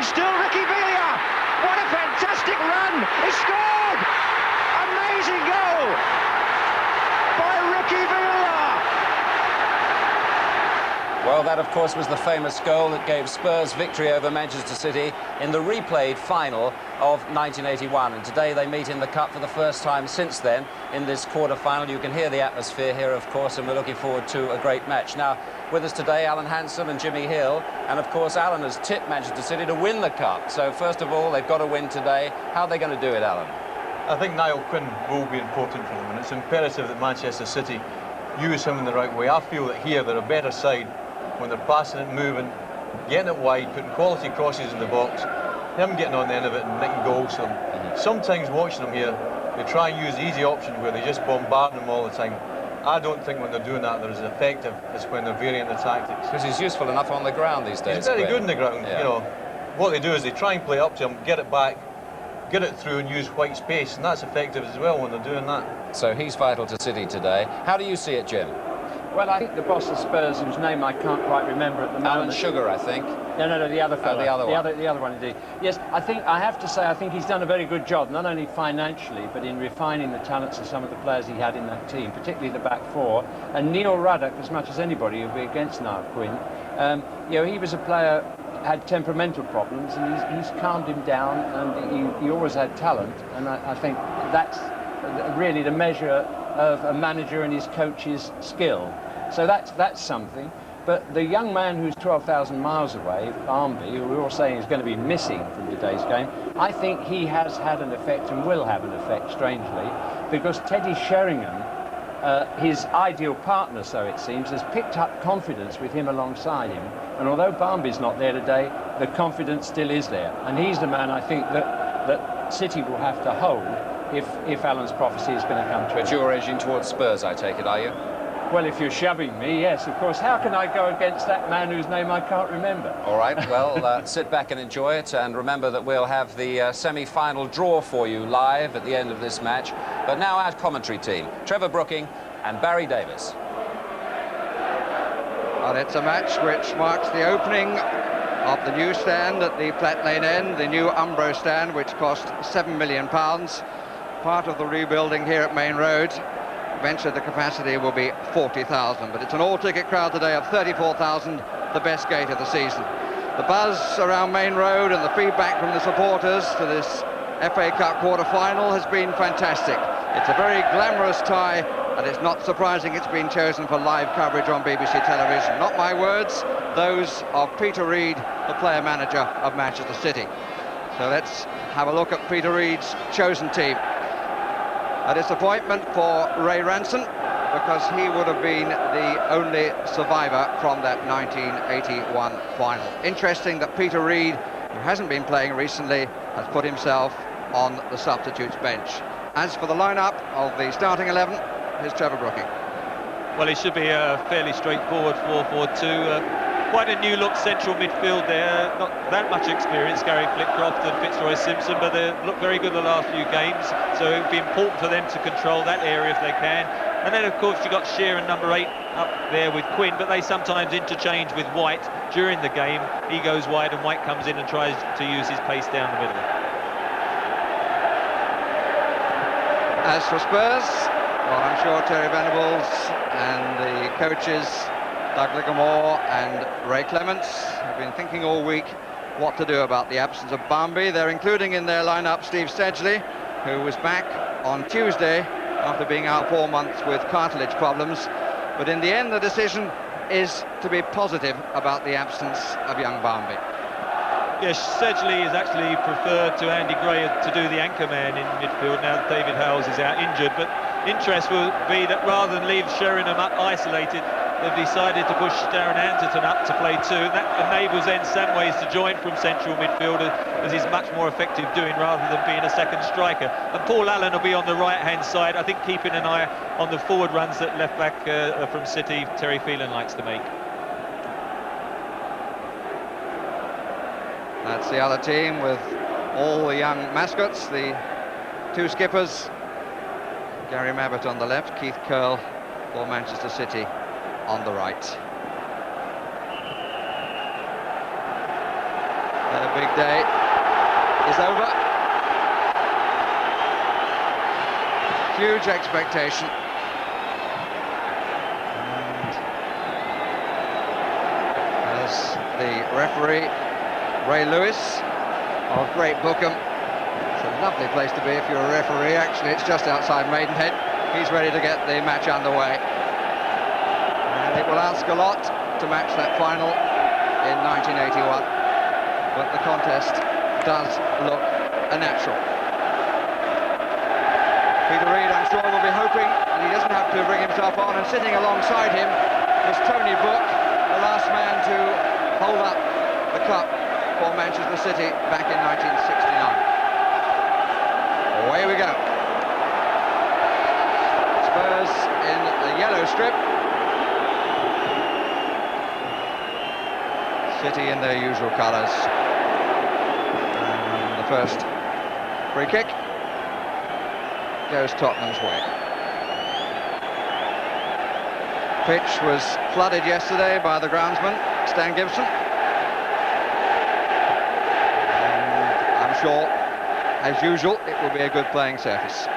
and still Ricky Villa. What a fantastic run! He scored! Amazing goal by Ricky Villa. Well, that, of course, was the famous goal that gave Spurs victory over Manchester City in the replayed final of 1981. And today they meet in the Cup for the first time since then in this quarter-final. You can hear the atmosphere here, of course, and we're looking forward to a great match. Now, with us today, Alan Hansen and Jimmy Hill. And, of course, Alan has tipped Manchester City to win the Cup. So, first of all, they've got to win today. How are they going to do it, Alan? I think Niall Quinn will be important for them, and it's imperative that Manchester City use him in the right way. I feel that here they're a better side when they're passing it, moving, getting it wide, putting quality crosses in the box, him getting on the end of it and making goals. So sometimes watching them here, they try and use the easy option where they just bombard them all the time. I don't think when they're doing that they're as effective as when they're varying the tactics. Because he's useful enough on the ground these days. He's very good on the ground. Yeah. You know, what they do is they try and play up to him, get it back, get it through and use white space, and that's effective as well when they're doing that. So he's vital to City today. How do you see it, Jim? Well, I think the boss of Spurs, whose name I can't quite remember at the moment. Alan Sugar, I think. No, the other fellow. The other one, indeed. Yes, I have to say, I think he's done a very good job, not only financially, but in refining the talents of some of the players he had in that team, particularly the back four. And Neil Ruddock, as much as anybody, will be against Niall Quinn. You know, he was a player, had temperamental problems, and he's calmed him down, and he always had talent. And I think that's really the measure of a manager and his coach's skill. So that's something. But the young man who's 12,000 miles away, Barmby, who we're all saying is going to be missing from today's game, I think he has had an effect and will have an effect, strangely, because Teddy Sheringham, his ideal partner, so it seems, has picked up confidence with him alongside him. And although Barmby's not there today, the confidence still is there. And he's the man, I think, that City will have to hold if Alan's prophecy is going to come true. But you're edging towards Spurs, I take it, are you? Well, if you're shoving me, yes, of course. How can I go against that man whose name I can't remember? All right, well, sit back and enjoy it. And remember that we'll have the semi-final draw for you live at the end of this match. But now our commentary team, Trevor Brooking and Barry Davis. Well, it's a match which marks the opening of the new stand at the Platt Lane end, the new Umbro stand, which cost £7 million. Part of the rebuilding here at Main Road. Eventually the capacity will be 40,000, but it's an all-ticket crowd today of 34,000, the best gate of the season. The buzz around Main Road and the feedback from the supporters to this FA Cup quarter-final has been fantastic. It's a very glamorous tie, and it's not surprising it's been chosen for live coverage on BBC television. Not my words, those of Peter Reid, the player-manager of Manchester City. So let's have a look at Peter Reid's chosen team. A disappointment for Ray Ranson, because he would have been the only survivor from that 1981 final. Interesting that Peter Reid, who hasn't been playing recently, has put himself on the substitutes bench. As for the lineup of the starting 11, here's Trevor Brooking. Well, it should be a fairly straightforward 4-4-2. Quite a new look central midfield there, not that much experience, Gary Flitcroft and Fitzroy Simpson, but they look very good the last few games, so it would be important for them to control that area if they can. And then of course you've got Sheeran, number 8, up there with Quinn, but they sometimes interchange with White during the game. He goes wide and White comes in and tries to use his pace down the middle. As for Spurs, well, I'm sure Terry Venables and the coaches Doug Ligamore and Ray Clements have been thinking all week what to do about the absence of Barmby. They're including in their lineup Steve Sedgley, who was back on Tuesday after being out 4 months with cartilage problems. But in the end, the decision is to be positive about the absence of young Barmby. Yes, Sedgley is actually preferred to Andy Gray to do the anchor man in midfield now that David Howells is out injured. But interest will be that rather than leave Sheringham up isolated, they've decided to push Darren Anderton up to play 2. That enables then Samways to join from central midfield, as he's much more effective doing rather than being a second striker. And Paul Allen will be on the right-hand side, I think keeping an eye on the forward runs that left-back from City, Terry Phelan, likes to make. That's the other team with all the young mascots, the 2 skippers. Gary Mabbott on the left, Keith Curle for Manchester City on the right. Their big day is over. Huge expectation. And as the referee, Ray Lewis of Great Bookham. It's a lovely place to be if you're a referee. Actually, it's just outside Maidenhead. He's ready to get the match underway. And it will ask a lot to match that final in 1981. But the contest does look a natural. Peter Reid, I'm sure, will be hoping that he doesn't have to bring himself on, and sitting alongside him is Tony Book, the last man to hold up the cup for Manchester City back in 1969. Away we go. Spurs in the yellow strip. City in their usual colours. And the first free kick goes Tottenham's way. Pitch was flooded yesterday by the groundsman, Stan Gibson. And I'm sure, as usual, it will be a good playing surface.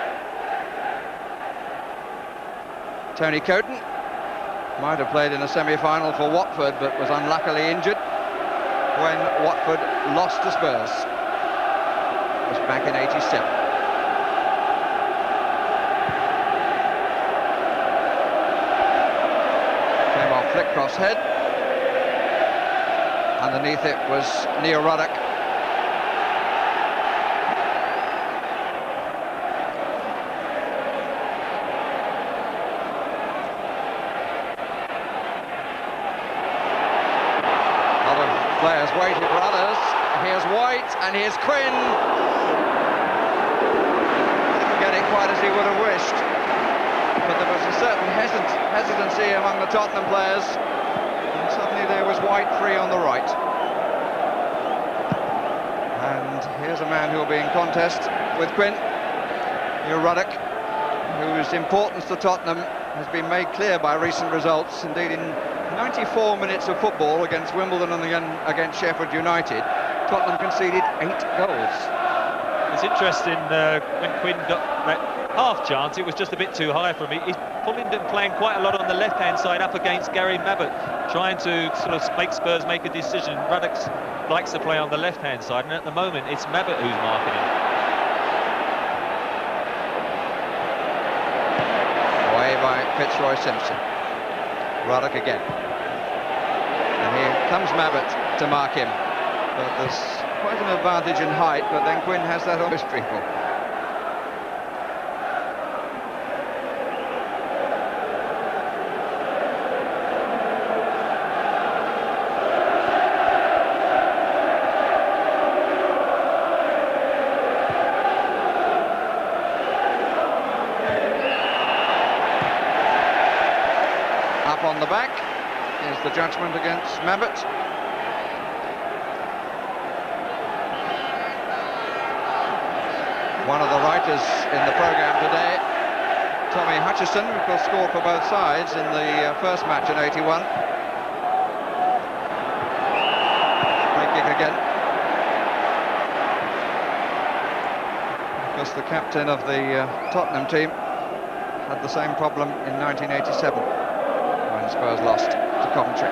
Tony Coton might have played in a semi-final for Watford, but was unluckily injured when Watford lost to Spurs. It was back in '87. Flick cross head. Underneath it was Neil Ruddock. Other players waiting for others. Here's White and here's Quinn. Didn't get it quite as he would have wished. But there was a certain hesitancy among the Tottenham players, and suddenly there was White free on the right. And here's a man who will be in contest with Quinn, Neil Ruddock, whose importance to Tottenham has been made clear by recent results. Indeed, in 94 minutes of football against Wimbledon and against Sheffield United, Tottenham conceded 8 goals. It's interesting when Quinn got that half chance, it was just a bit too high for him. He's playing quite a lot on the left-hand side up against Gary Mabbott, trying to sort of make Spurs make a decision. Ruddock likes to play on the left-hand side, and at the moment it's Mabbott who's marking him. Away by Fitzroy Simpson. Ruddock again. And here comes Mabbott to mark him. But there's quite an advantage in height, but then Quinn has that on his people. On the back is the judgment against Mabbott. One of the writers in the programme today, Tommy Hutchison, who of course scored for both sides in the first match in '81. Free kick again. Of course, the captain of the Tottenham team had the same problem in 1987. When Spurs lost to Coventry.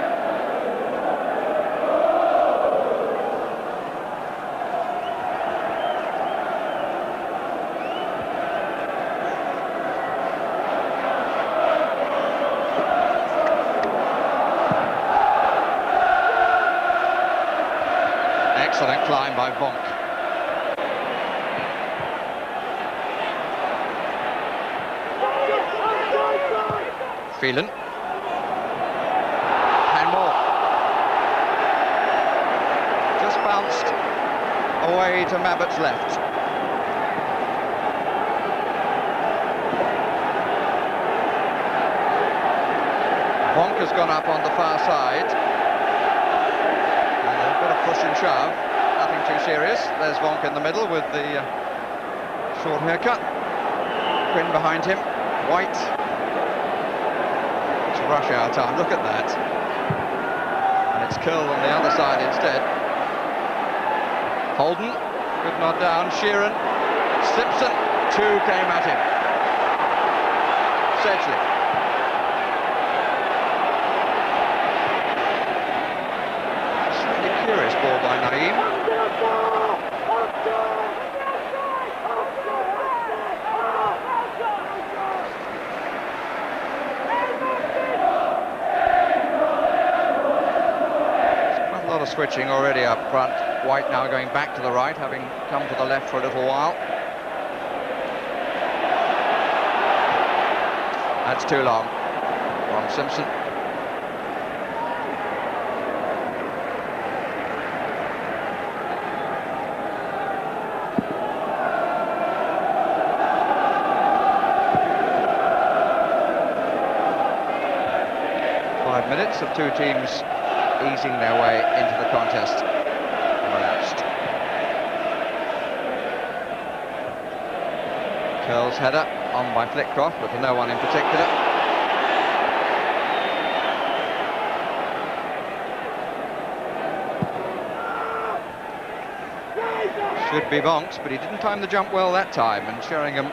Excellent climb by Bonk. Phelan. Bounced away to Mabbott's left. Bonk has gone up on the far side. And a bit of push and shove. Nothing too serious. There's Bonk in the middle with the short haircut. Quinn behind him. White. It's rush hour time. Look at that. And it's curled on the other side instead. Holden, good nod down, Sheeran, Simpson, 2 came at him. Sedgley. Slightly curious ball by Naeem. Quite a lot of switching already up front. White now going back to the right, having come to the left for a little while. That's too long from Simpson. Minutes of 2 teams easing their way into the contest. Elapsed. Curl's header on by Flitcroft, but for no one in particular. Should be Bonks, but he didn't time the jump well that time, and Sheringham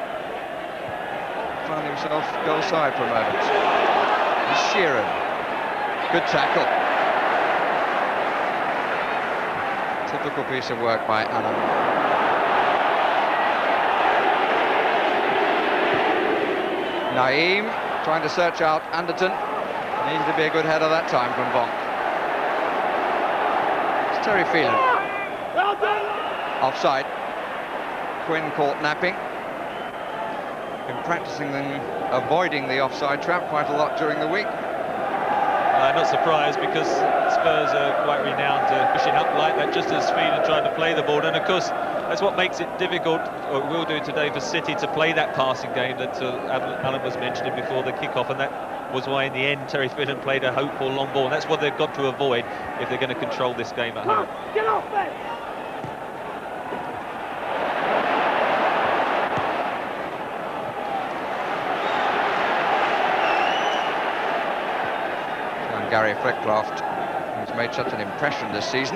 found himself goal side for a moment. And Sheeran. Good tackle. Typical piece of work by Allen. Naeem trying to search out Anderton. Needed to be a good header that time from Bonk. It's Terry Phelan. Offside. Quinn caught napping. Been practicing avoiding the offside trap quite a lot during the week. Not surprised, because Spurs are quite renowned for pushing up like that just as Phelan trying to play the ball, and of course that's what makes it difficult, or will do today, for City to play that passing game that Alan was mentioning before the kick-off, and that was why in the end Terry Phelan played a hopeful long ball, and that's what they've got to avoid if they're going to control this game at home. Get off it! Gary Flitcroft, who's made such an impression this season.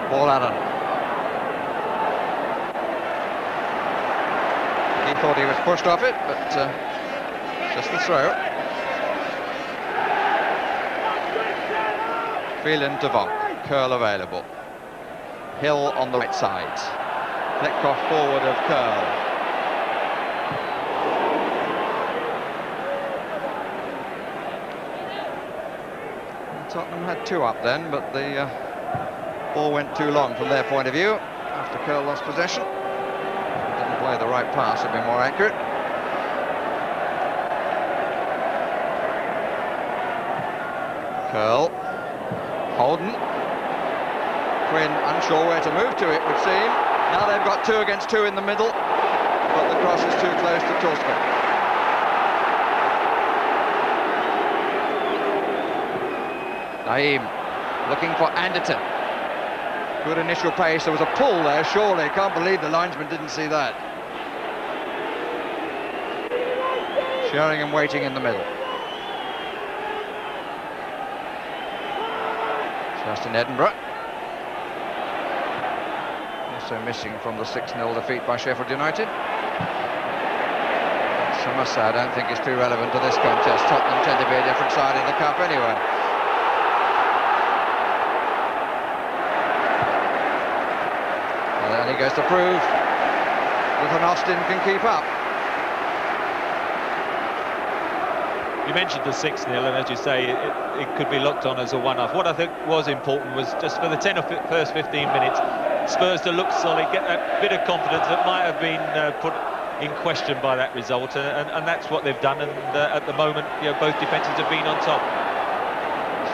Paul Allen. He thought he was pushed off it, but just the throw. Phelan to Vonk. Curl available. Hill on the right side. Flitcroft forward of Curl. Tottenham had 2 up then, but the ball went too long from their point of view after Curl lost possession. Didn't play the right pass, had been more accurate. Curl. Holden. Quinn unsure where to move to, it would seem. Now they've got 2 against 2 in the middle, but the cross is too close to Torsby. Naeem looking for Anderton. Good initial pace. There was a pull there, surely. Can't believe the linesman didn't see that. Sheringham waiting in the middle. Just in Edinburgh. Also missing from the 6-0 defeat by Sheffield United. So I must say, I don't think it's too relevant to this contest. Tottenham tend to be a different side in the cup anyway. Well, then he goes to prove that Van Austin can keep up. You mentioned the 6-0, and as you say, it could be looked on as a one-off. What I think was important was just for the first 15 minutes, Spurs to look solid, get that bit of confidence that might have been put in question by that result, and that's what they've done. And at the moment, you know, both defences have been on top.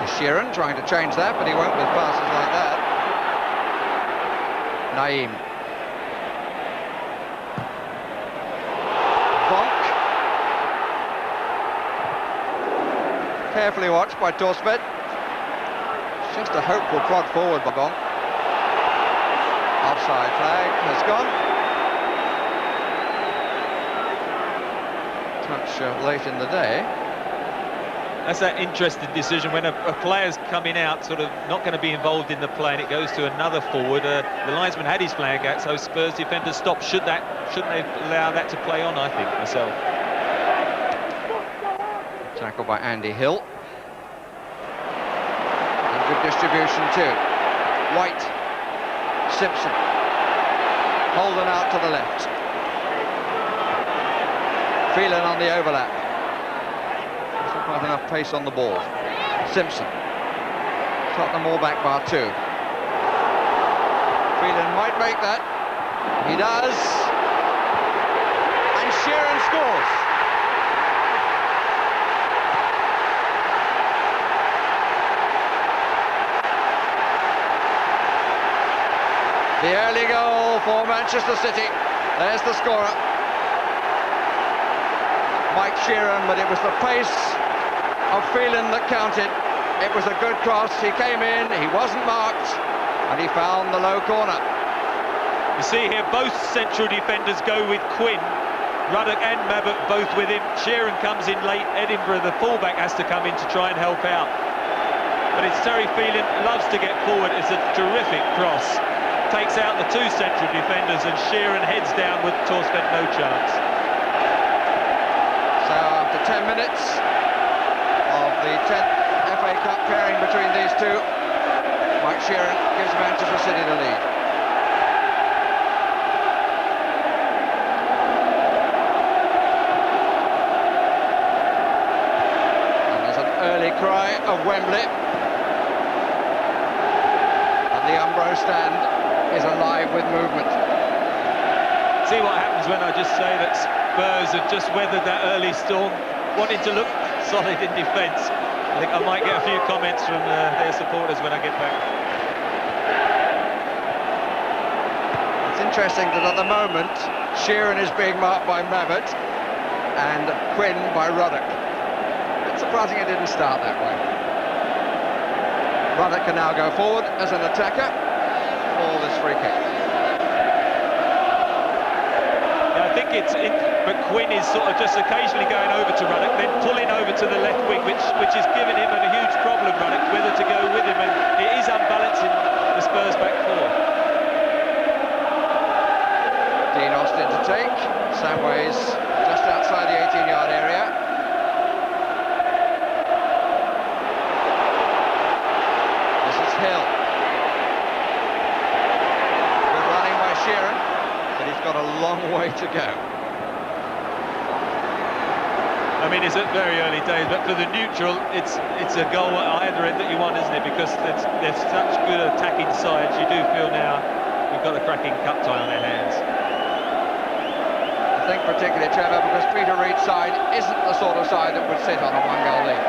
So Sheeran trying to change that, but he won't with passes like that. Naeem. Carefully watched by Torsby. Just a hopeful prod forward by Bonk. Offside flag has gone. much late in the day. That's that interesting decision when a player's coming out, sort of not going to be involved in the play, and it goes to another forward. The linesman had his flag out, so Spurs defenders stopped. Shouldn't they allow that to play on? I think myself. Tackle by Andy Hill. And good distribution too. White, Simpson, Holden out to the left. Phelan on the overlap. Quite enough pace on the ball. Simpson. Tottenham all back bar 2. Phelan might make that. He does. And Sheeran scores. The early goal for Manchester City. There's the scorer. Mike Sheeran, but it was the pace of Phelan that counted. It was a good cross. He came in, he wasn't marked, and he found the low corner. You see here, both central defenders go with Quinn. Ruddock and Mabbutt both with him. Sheeran comes in late. Edinburgh, the fullback, has to come in to try and help out. But it's Terry Phelan, loves to get forward. It's a terrific cross. Takes out the two central defenders, and Sheeran heads down with Torstvedt no chance. So after 10 minutes of the 10th FA Cup pairing between these two, Mike Sheeran gives Manchester City the lead. And there's an early cry of Wembley. And the Umbro stand is alive with movement. See what happens when I just say that Spurs have just weathered that early storm, wanting to look solid in defence. I think I might get a few comments from their supporters when I get back. It's interesting that at the moment Sheeran is being marked by Mabbutt and Quinn by Ruddock. It's surprising it didn't start that way. Ruddock can now go forward as an attacker for this free kick. Yeah, I think but Quinn is sort of just occasionally going over to Ruddock, then pulling over to the left wing, which is giving him a huge problem, Ruddock, whether to go with him, and it is unbalancing the Spurs back four. Dean Austin to take. Samways just outside the 18-yard area. This is Hill. Good running by Sheeran, but he's got a long way to go. I mean, it's at very early days, but for the neutral, it's a goal at either end that you want, isn't it? Because there's such good attacking sides. You do feel now we've got a cracking cup tie on our hands. I think particularly, Trevor, because Peter Reid's side isn't the sort of side that would sit on a one-goal lead.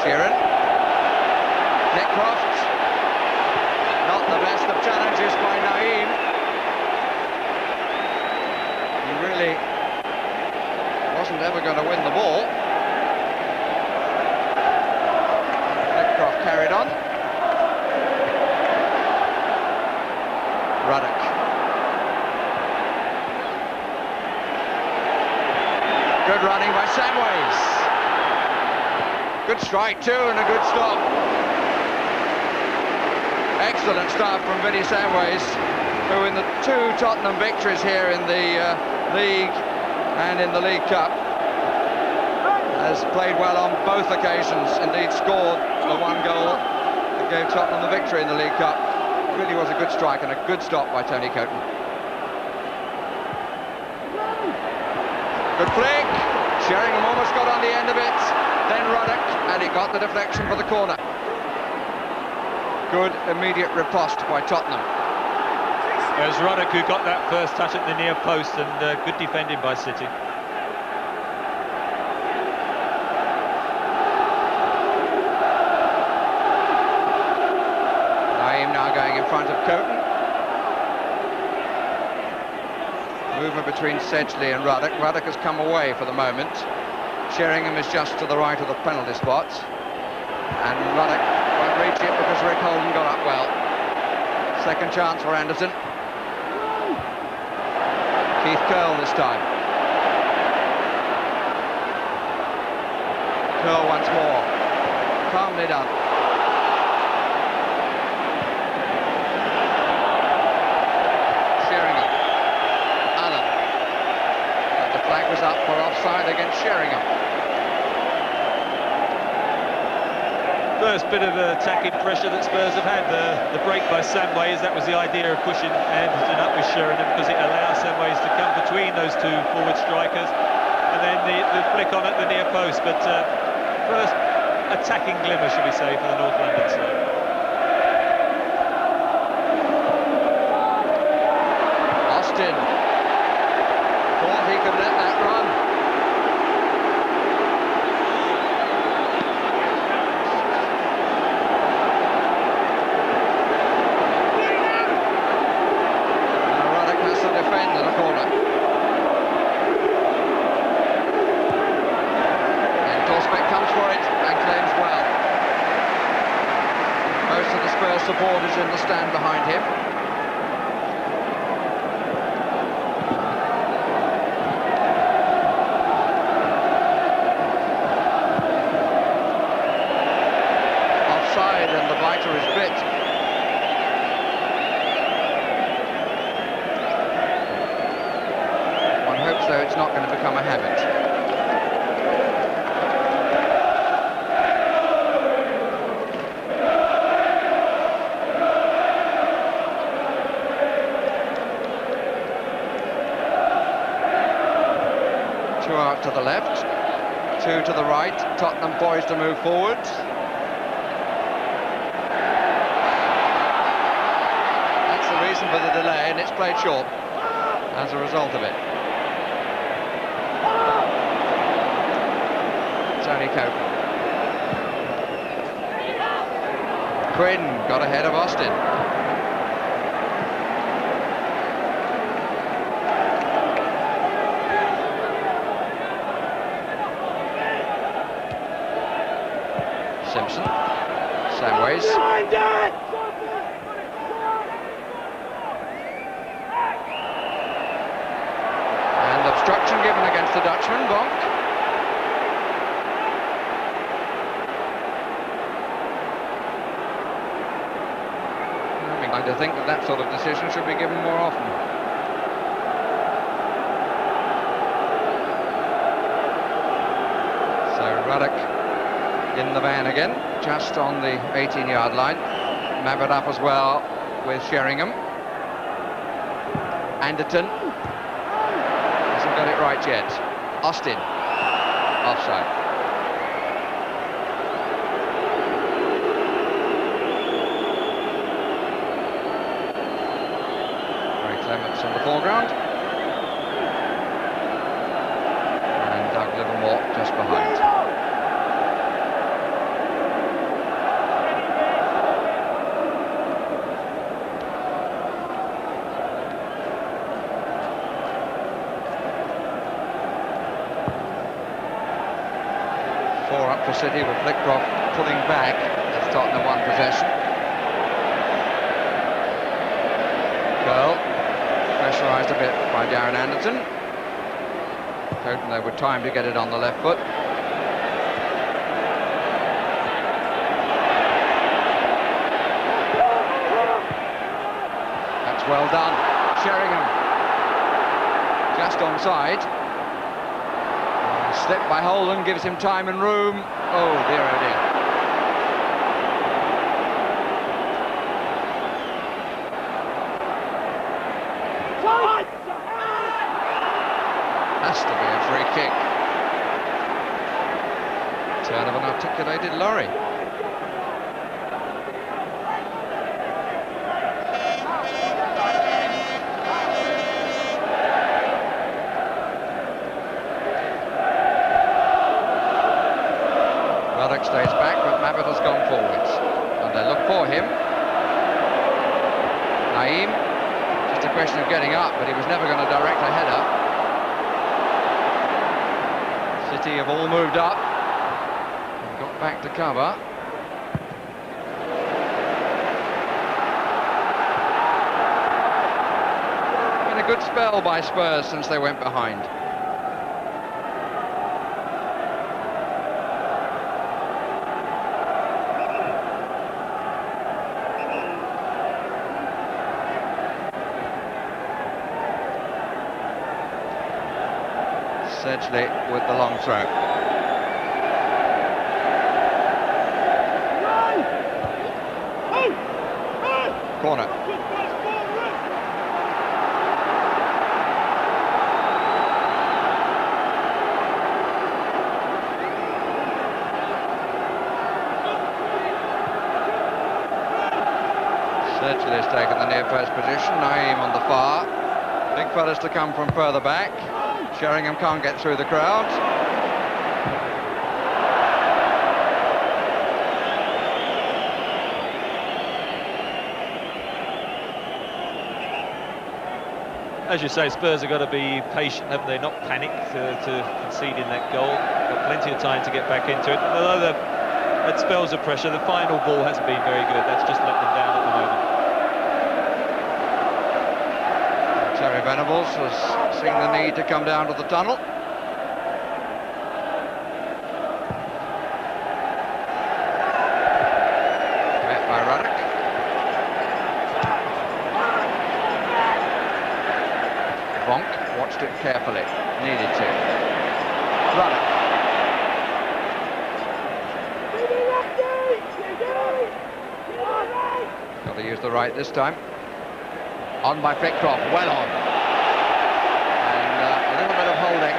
Sheeran. Netcroft. Not the best of challenges by Naeem. He really wasn't ever going to win the ball. Netcroft carried on. Ruddock. Good running by Samways. Good strike too, and a good stop. Excellent start from Vinnie Samways, who in the two Tottenham victories here in the League and in the League Cup has played well on both occasions, indeed scored the one goal that gave Tottenham the victory in the League Cup. It really was a good strike and a good stop by Tony Coton. Good flick. Sheringham almost got on the end of it, then Ruddock, and he got the deflection for the corner. Good immediate riposte by Tottenham. It was Ruddock who got that first touch at the near post, and good defending by City. Naeem now going in front of Coton. Movement between Sedgley and Ruddock. Ruddock has come away for the moment. Sheringham is just to the right of the penalty spot. And Ruddock won't reach it because Rick Holden got up well. Second chance for Anderson. Keith Curle this time. Curle once more. Calmly done. Sheringham. Allen. But the flag was up for offside against Sheringham. First bit of attacking pressure that Spurs have had. The break by Samways, that was the idea of pushing Anderson up with Sheringham, because it allows Samways to come between those two forward strikers, and then the flick on at the near post. But first attacking glimmer, should we say, for the North London side. Austin thought he could let that run. Supporters in the stand behind him. Offside, and the biter is bit. One hopes, though, it's not going to become a habit. Two out to the left, two to the right. Tottenham poised to move forward. That's the reason for the delay, and it's played short as a result of it. Tony Cope. Quinn got ahead of Austin. Simpson, Samways. And obstruction given against the Dutchman, Bonk. I'm inclined to think that that sort of decision should be given more often. So Ruddock in the van again, just on the 18-yard line. Maverick up as well with Sheringham. Anderton hasn't got it right yet. Austin, offside. Ray Clements in the foreground. And Doug Livermore just behind. For City, with Flickcroft pulling back as Tottenham won possession. Curle pressurised a bit by Darren Anderson. Hoping they would time to get it on the left foot. That's well done. Sheringham just onside. Slip by Holden gives him time and room. Oh dear, oh dear. Has to be a free kick. Turn of an articulated lorry. Ruddock stays back, but Maverick has gone forwards. And they look for him. Naeem, just a question of getting up, but he was never going to direct a header. City have all moved up and got back to cover. been a good spell by Spurs since they went behind. Sedgley with the long throw. Corner. Sedgley has taken the near post position. Naeem on the far. Big fellas to come from further back. Sheringham can't get through the crowd. As you say, Spurs have got to be patient, haven't they? Not panic to concede in that goal. Got plenty of time to get back into it. Although they've had spells of pressure, the final ball hasn't been very good. That's just let them down at the moment. Terry Venables has seen the need to come down to the tunnel. Met by Ruddock. Bonk watched it carefully. Needed to. Ruddock. Got to use the right this time. On by Flitcroft, well on. And a little bit of holding.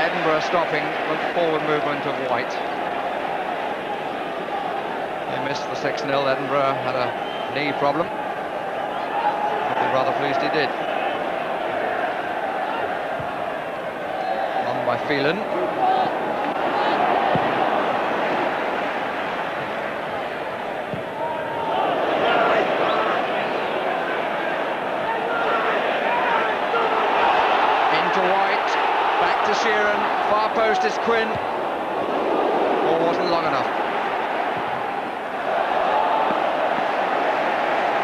Edinburgh stopping the forward movement of White. They missed the 6-0. Edinburgh had a knee problem. Probably rather pleased he did. On by Phelan. Sheeran, far post is Quinn. Ball wasn't long enough.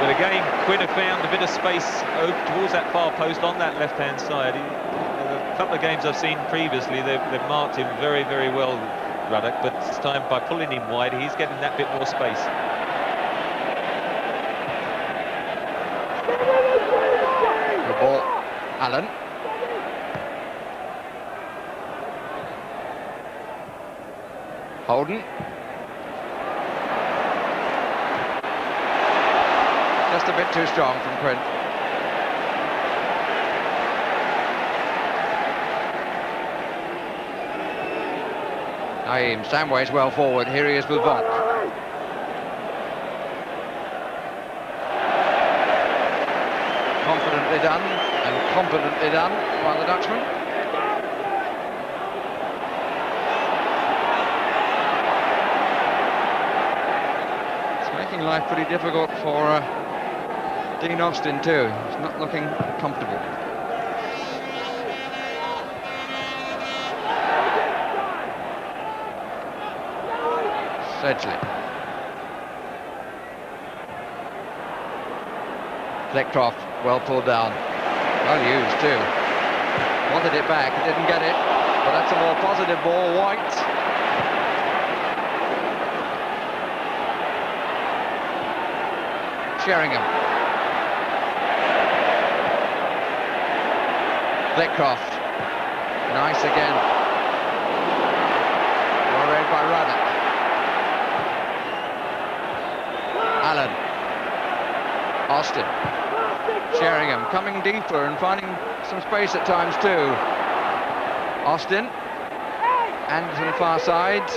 But again, Quinn have found a bit of space towards that far post on that left-hand side. A couple of games I've seen previously, they've marked him very, very well, Ruddock, but this time by pulling him wide, he's getting that bit more space. The ball, Allen. Holden. Just a bit too strong from Quinn. Naeem, Samway's well forward. Here he is with Vonk. Confidently done and competently done by the Dutchman. Life pretty difficult for Dean Austin too. He's not looking comfortable. Sedgley. Flitcroft, well pulled down. Well used too. Wanted it back, didn't get it. But that's a more positive ball. White. Sheringham. Flitcroft. Nice again. Well read by Ruddock. Allen. Austin. Sheringham coming deeper and finding some space at times too. Austin. Anderson far side.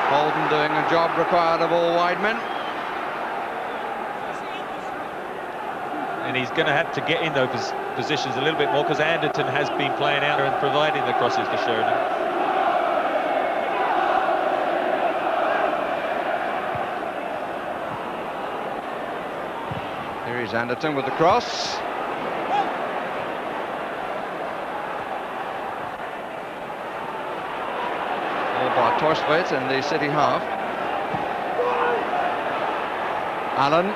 Holden doing a job required of all wide men. And he's going to have to get in those positions a little bit more because Anderton has been playing out and providing the crosses for Sheringham. Here is Anderton with the cross. By Torsveit in the City half. Allen.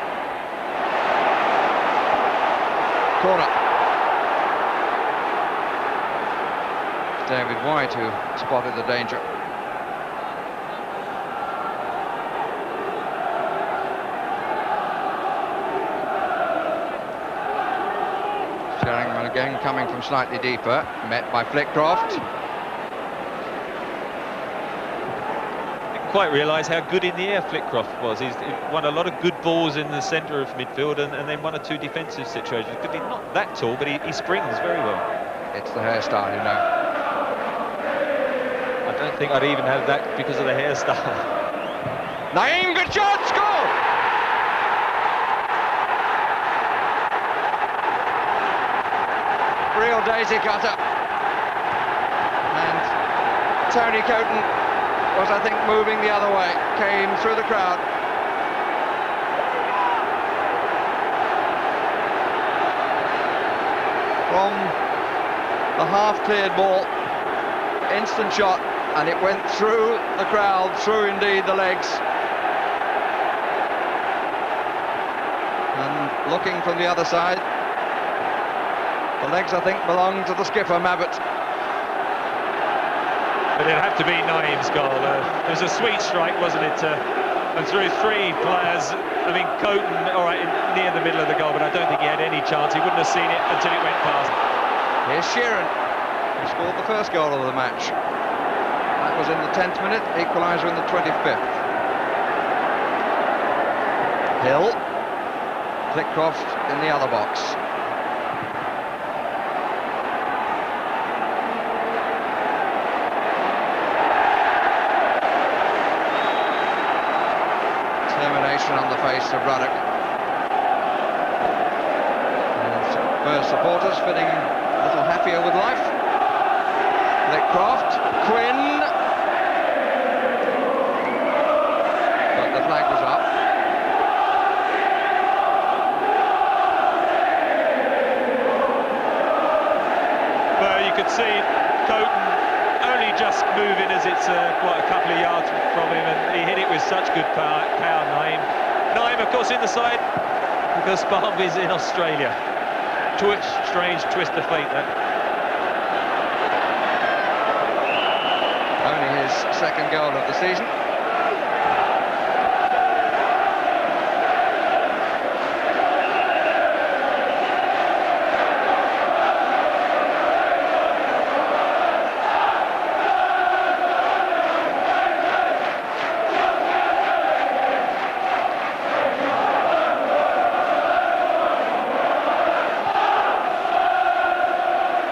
corner. David White who spotted the danger. Sheringham again coming from slightly deeper, met by Flitcroft. Quite realise how good in the air Flitcroft was. He's won a lot of good balls in the centre of midfield and then 1 or 2 defensive situations. He's not that tall, but he springs very well. It's the hairstyle, you know. I don't think I'd even have that because of the hairstyle. Naeem, good shot, score! Real daisy cutter. And Tony Coton was, I think, moving the other way, came through the crowd. From the half-cleared ball, instant shot, and it went through the crowd, through indeed the legs. And looking from the other side, the legs, I think, belong to the skipper, Mabbott. But it'd have to be Naeem's goal. It was a sweet strike, wasn't it? And through 3 players, I mean, Coton, all right, near the middle of the goal, but I don't think he had any chance. He wouldn't have seen it until it went past. Here's Sheeran, who scored the first goal of the match. That was in the 10th minute, equaliser in the 25th. Hill, Flitcroft in the other box. Determination on the face of Ruddock. And Spurs supporters feeling a little happier with life. Flitcroft, Quinn. But the flag was up. Well, you could see Coton only just moving as it's quite a couple of yards from him, and he hit it with such good power, Naeem, of course, in the side because Barb is in Australia. Strange twist of fate, that. Only his second goal of the season.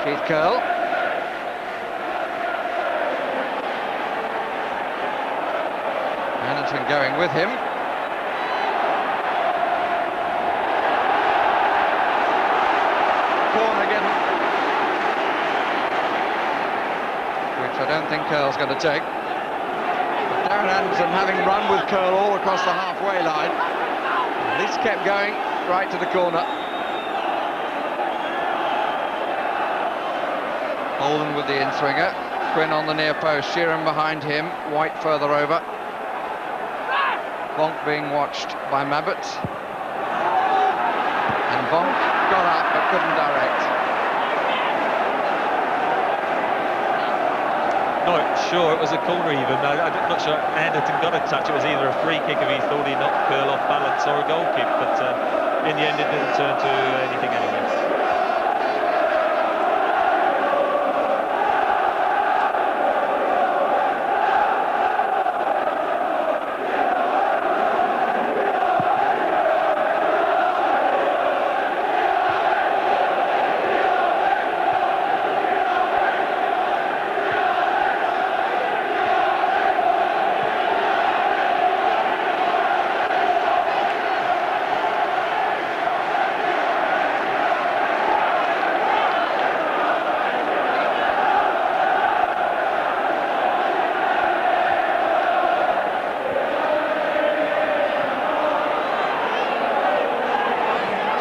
Keith Curl. Anderton going with him. Corner again, which I don't think Curl's going to take. But Darren Anderton, having run with Curl all across the halfway line, at least kept going right to the corner. Holden with the in-swinger, Quinn on the near post, Sheeran behind him, White further over. Bonk being watched by Mabbott. And Bonk got up but couldn't direct. Not sure it was a corner even. I'm not sure Anderton got a touch. It was either a free kick if he thought he knocked Curl off balance or a goal kick, but in the end it didn't turn to anything anyway.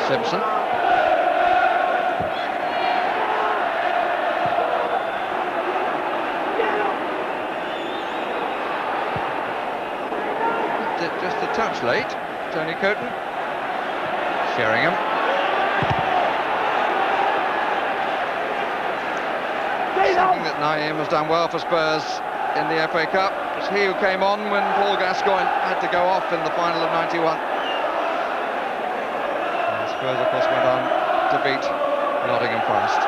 Simpson. Just a touch late, Tony Coton. Sheringham. thinking that Naeem has done well for Spurs in the FA Cup. It was he who came on when Paul Gascoigne had to go off in the final of '91. And Spurs, of course, went on to beat Nottingham Forest.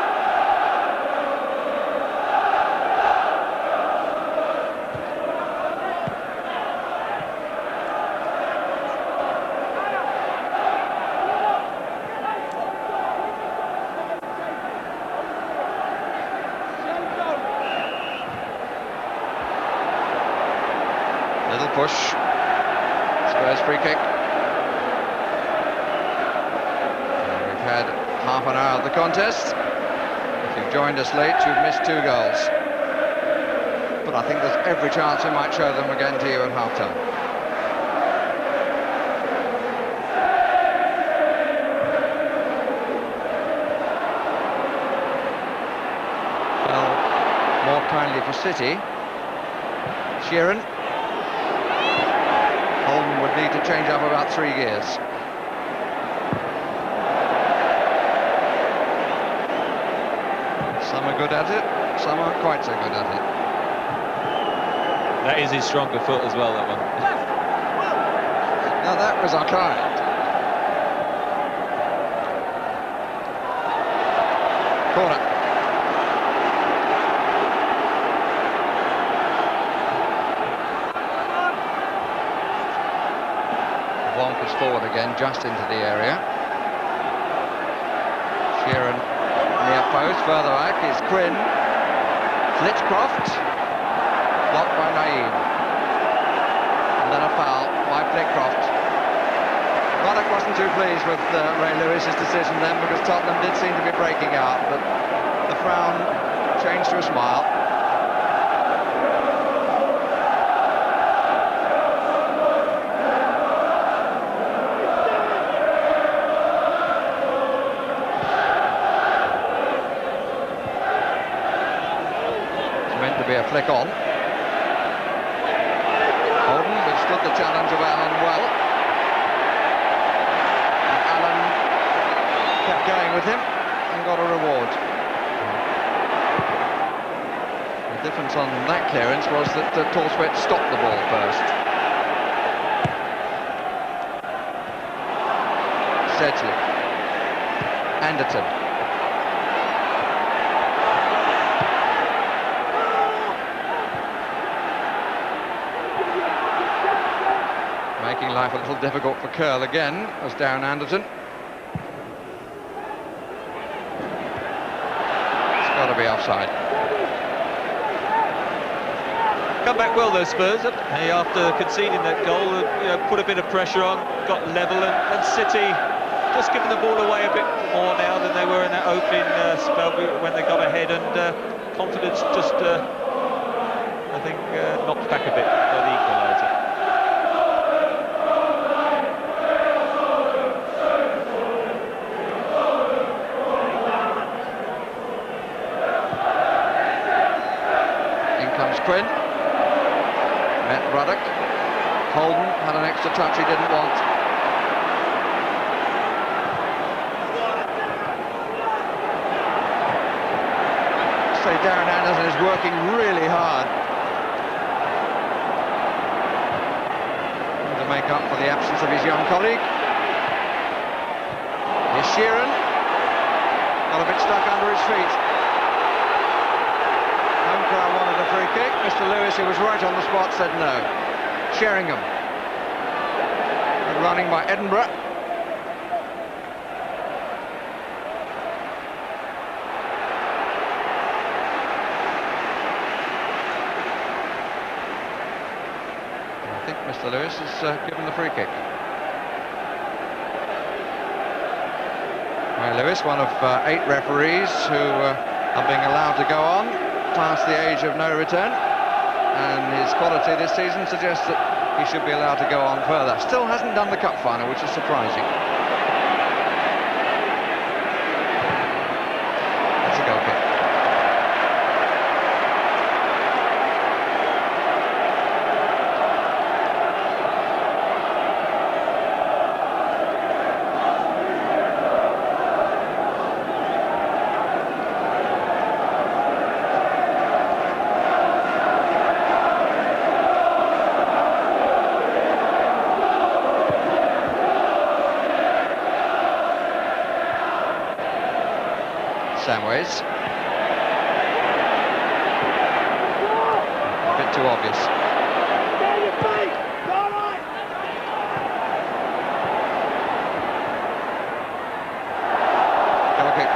Little push. Spurs free kick. And we've had half an hour of the contest. If you've joined us late, you've missed 2 goals. But I think there's every chance we might show them again to you at half-time. Well, more kindly for City. Sheeran. Holden would need to change up about 3 gears. Some are good at it, some aren't quite so good at it. That is his stronger foot as well, that one. Now that was our client. Corner. Wonk is forward again, just into the area. Sheeran near post, further back is Quinn. Flitcroft, blocked by Naeem. And then a foul by Flitcroft. Ruddock wasn't too pleased with Ray Lewis's decision then, because Tottenham did seem to be breaking out, but the frown changed to a smile. Be a flick on. Holden withstood the challenge of Allen well. And Allen kept going with him and got a reward. The difference on that clearance was that Torswet stopped the ball first. Sedgley. Anderton. Making life a little difficult for Curl again, as Darren Anderton. It's got to be offside. Come back well though, Spurs. After conceding that goal, put a bit of pressure on, got level, and City just giving the ball away a bit more now than they were in that opening spell when they got ahead, and confidence just, I think, knocked back a bit by the equaliser. Quinn met Ruddock. Holden had an extra touch he didn't want. So Darren Anderton is working really hard to make up for the absence of his young colleague. Here's Sheeran. Got a bit stuck under his feet. Home crowd wanted a free kick. Mr. Lewis, who was right on the spot, said no. Sheringham. Good running by Edinburgh. I think Mr. Lewis has given the free kick. Ray Lewis, one of 8 referees who are being allowed to go on past the age of no return, and his quality this season suggests that he should be allowed to go on further. Still hasn't done the cup final, which is surprising. That's a goal kick. Samways. A bit too obvious. Goal kick.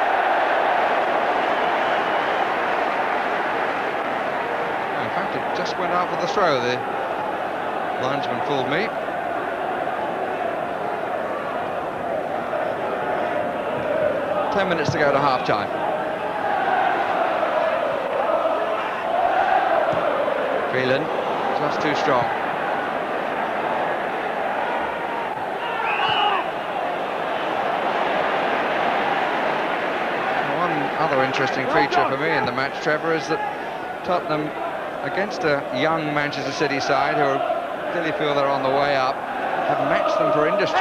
In fact, it just went out for the throw. The linesman fooled me. Ten minutes to go to half-time. Phelan, just too strong. One other interesting feature for me in the match, Trevor, is that Tottenham, against a young Manchester City side who clearly feel they're on the way up, have matched them for industry.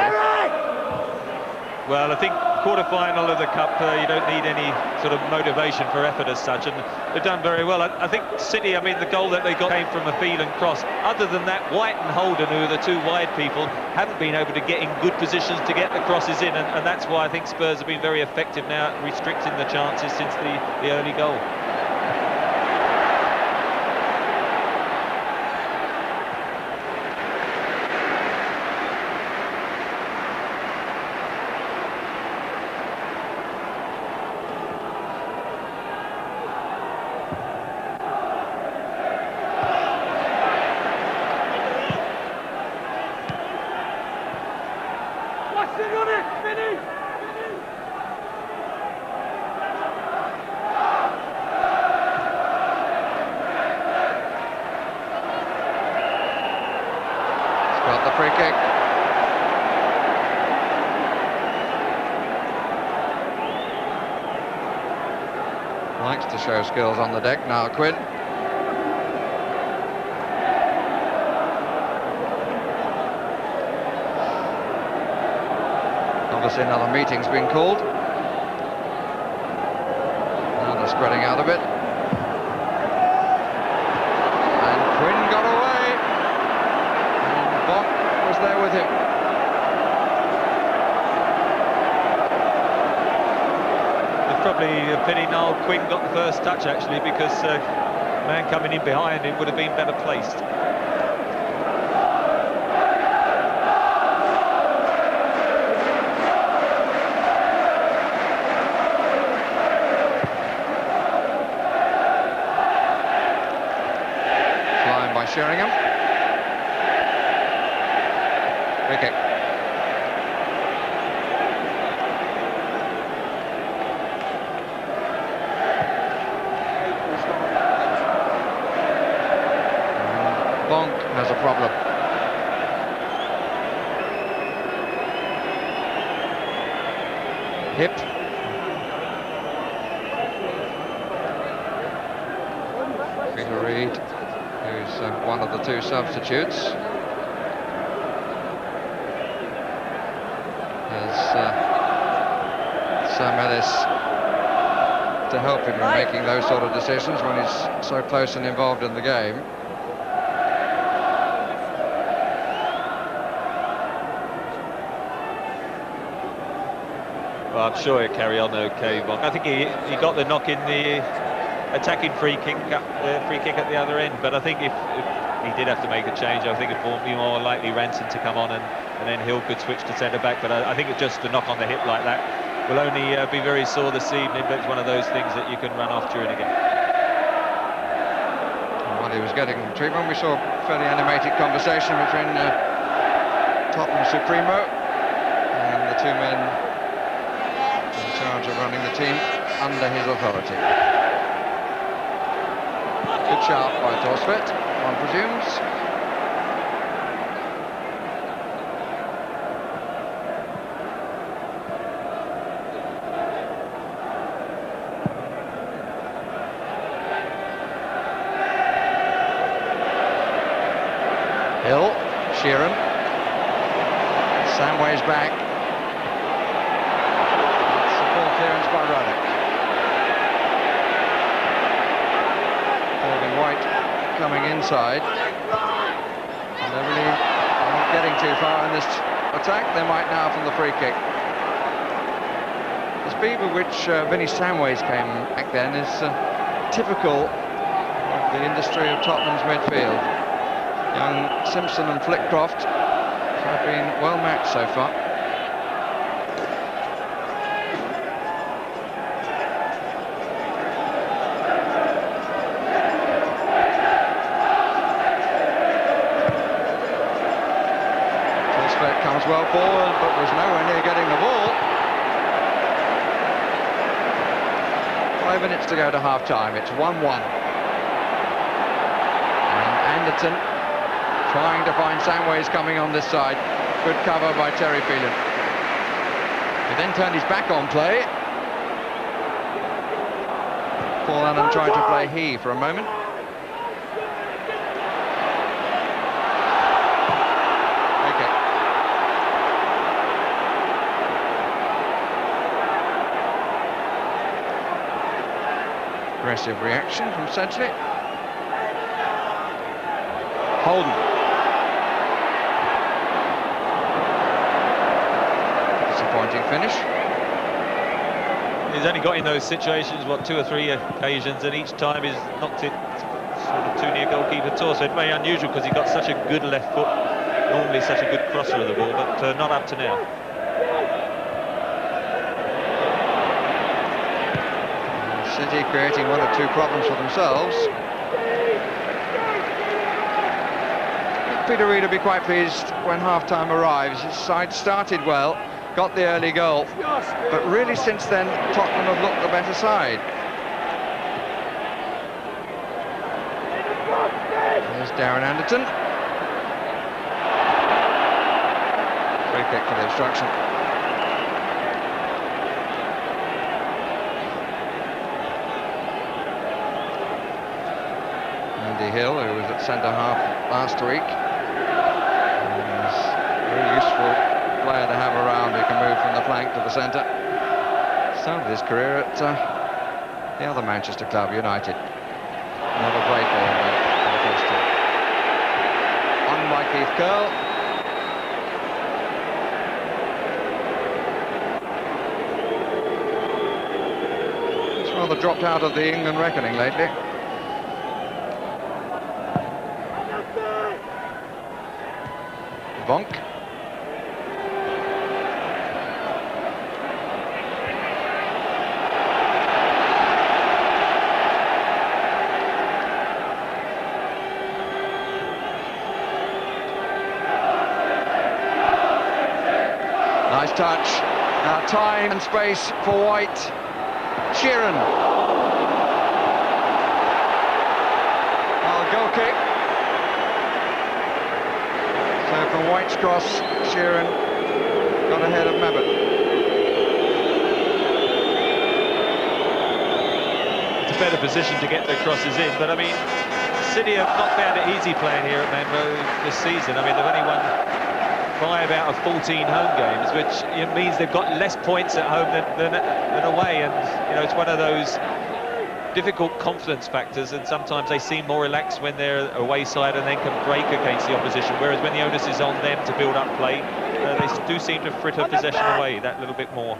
Well, I think quarter-final of the Cup, you don't need any sort of motivation for effort as such, and they've done very well. I think City, I mean, the goal that they got came from a Phelan cross. Other than that, White and Holden, who are the two wide people, haven't been able to get in good positions to get the crosses in, and that's why I think Spurs have been very effective now at restricting the chances since the early goal. Got the free kick. Likes to show skills on the deck now, Quinn. Obviously another meeting's been called. Now they're spreading out a bit. And Quinn got away. Bonk was there with him. It's probably a pity Niall Quinn got the first touch, actually, because the man coming in behind him would have been better placed. Flying by Sheringham. Free kick. Bonk has a problem. Hip. Peter Reid, who's one of the two substitutes. Sam Ellis to help him in making those sort of decisions when he's so close and involved in the game. Well, I'm sure he'll carry on okay, Bonk. I think he got the knock in the attacking free kick at the other end, but I think if he did have to make a change, I think it would be more likely Ranson to come on and then Hill could switch to centre-back, but I think it's just a knock on the hip like that will only be very sore this evening, but it's one of those things that you can run off during a game. While he was getting treatment, we saw a fairly animated conversation between Tottenham Supremo and the two men in charge of running the team under his authority. Good shot by Torsvet, one presumes. Hill, Sheeran, Samways back. That's a poor clearance by Ruddock. Holding White coming inside. And they're really not getting too far in this attack. They might now from the free kick. This speed with which Vinnie Samways came back then is typical of the industry of Tottenham's midfield. Young Simpson and Flitcroft have been well matched so far. Tilsford comes well forward, but was nowhere near getting the ball. 5 minutes to go to half-time. It's 1-1. And Anderton trying to find Samways coming on this side. Good cover by Terry Phelan. He then turned his back on play. Paul Allen tried to play he for a moment. Okay. Aggressive reaction from Sedgley. Holden. Disappointing finish. He's only got in those situations, what, 2 or 3 occasions, and each time he's knocked it sort of too near goalkeeper torso. It's very unusual because he's got such a good left foot, normally such a good crosser of the ball, but not up to now. City creating 1 or 2 problems for themselves. Peter Reid will be quite pleased when half-time arrives. His side started well, got the early goal, but really since then Tottenham have looked the better side. There's Darren Anderton. Free kick for the obstruction. Andy Hill, who was at centre-half last week. Very useful player to have around who can move from the flank to the centre. Started his career at the other Manchester club, United. Never played for him for the first team. On by Keith Curle. He's rather dropped out of the England reckoning lately. Bonk. Nice touch. Now time and space for White. Sheeran. Oh, goal kick. So from White's cross, Sheeran got ahead of Mabbutt. It's a better position to get the crosses in, but I mean, City have not found it easy playing here at Man Road this season. I mean, they've only won 5 out of 14 home games, which means they've got less points at home than away, and you know, it's one of those difficult confidence factors, and sometimes they seem more relaxed when they're away side and then can break against the opposition, whereas when the onus is on them to build up play, they do seem to fritter possession away that little bit more.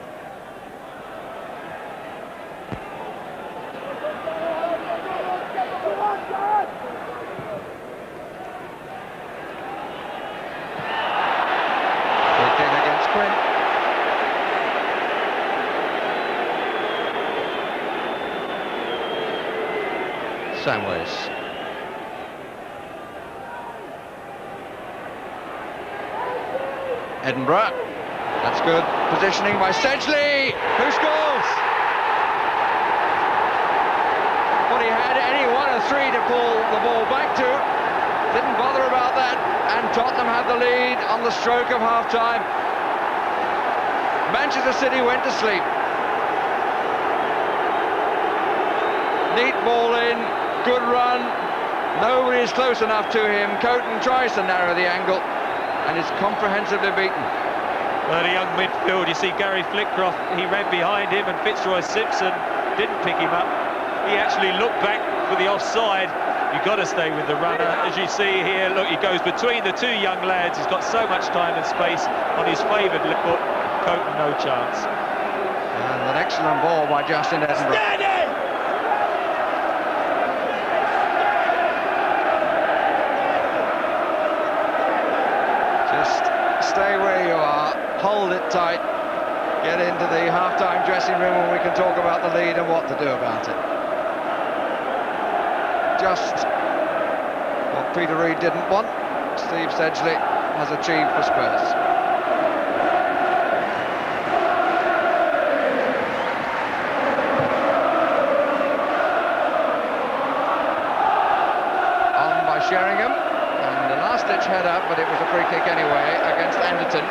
Samways. Edinburgh. That's good positioning by Sedgley, who scores. Well, he had any 1 or 3 to pull the ball back to. Didn't bother about that, and Tottenham had the lead on the stroke of half-time. Manchester City went to sleep. Neat ball in. Good run, nobody is close enough to him. Coton tries to narrow the angle and is comprehensively beaten. Well, the young midfield, you see Gary Flitcroft, he ran behind him and Fitzroy Simpson didn't pick him up. He actually looked back for the offside. You've got to stay with the runner. As you see here, look, he goes between the 2 young lads. He's got so much time and space on his favoured foot. Coton, no chance. And the an excellent ball by Justin Edinburgh. Just stay where you are, hold it tight, get into the half-time dressing room and we can talk about the lead and what to do about it. Just what Peter Reid didn't want, Steve Sedgley has achieved for Spurs. On by Sheringham, and a last-ditch header, but it was a free kick anyway against Anderton.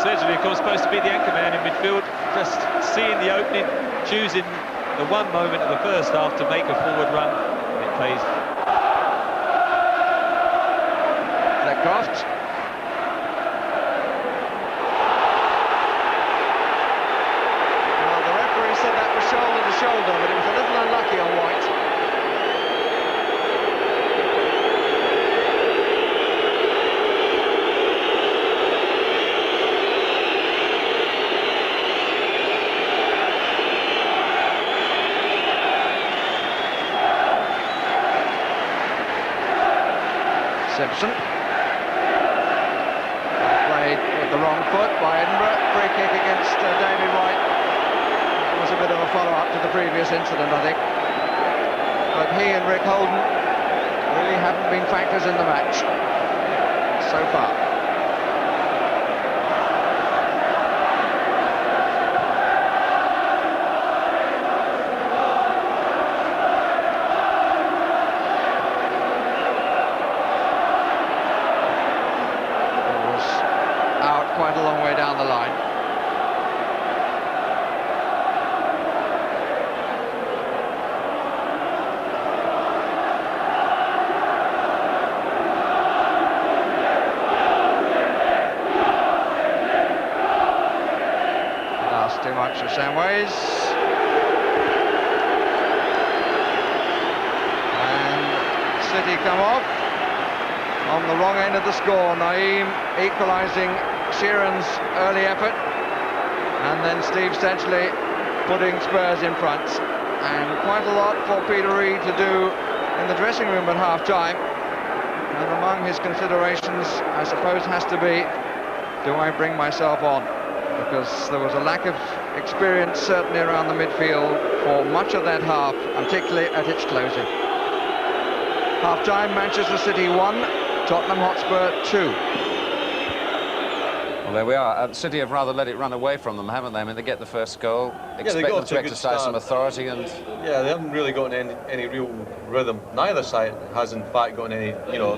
Sedgley, of course, supposed to be the anchor man in midfield, just seeing the opening, choosing the one moment of the first half to make a forward run. It plays. Fleckcroft. Well, the referee said that was shoulder to shoulder, but it was a little unlucky on White. Simpson. Played with the wrong foot by Edinburgh. Free kick against David White. It was a bit of a follow-up to the previous incident, I think. But he and Rick Holden really haven't been factors in the match so far. Quite a long way down the line. That's too much for Samways. And City come off on the wrong end of the score. Naeem equalising Sheeran's early effort, and then Steve Sedgley putting Spurs in front, and quite a lot for Peter Reid to do in the dressing room at half-time. And among his considerations, I suppose, has to be, do I bring myself on? Because there was a lack of experience certainly around the midfield for much of that half, particularly at its closing. Half-time, Manchester City 1, Tottenham Hotspur 2. Well, there we are. City have rather let it run away from them, haven't they? I mean, they get the first goal, expect them to exercise some authority, and yeah, they haven't really gotten any real rhythm. Neither side has, in fact, gotten any. You know,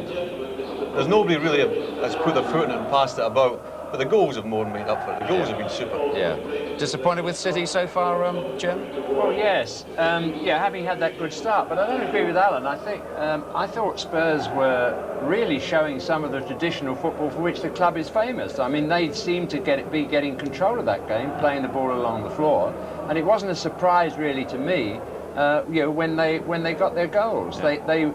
there's nobody really has put their foot in it and passed it about. But the goals have more than made up for it. The goals have been super. Yeah. Disappointed with City so far, Jim? Well, yes. Yeah, having had that good start, but I don't agree with Alan. I think I thought Spurs were really showing some of the traditional football for which the club is famous. I mean, they seemed to be getting control of that game, playing the ball along the floor, and it wasn't a surprise really to me. You know, when they got their goals, yeah.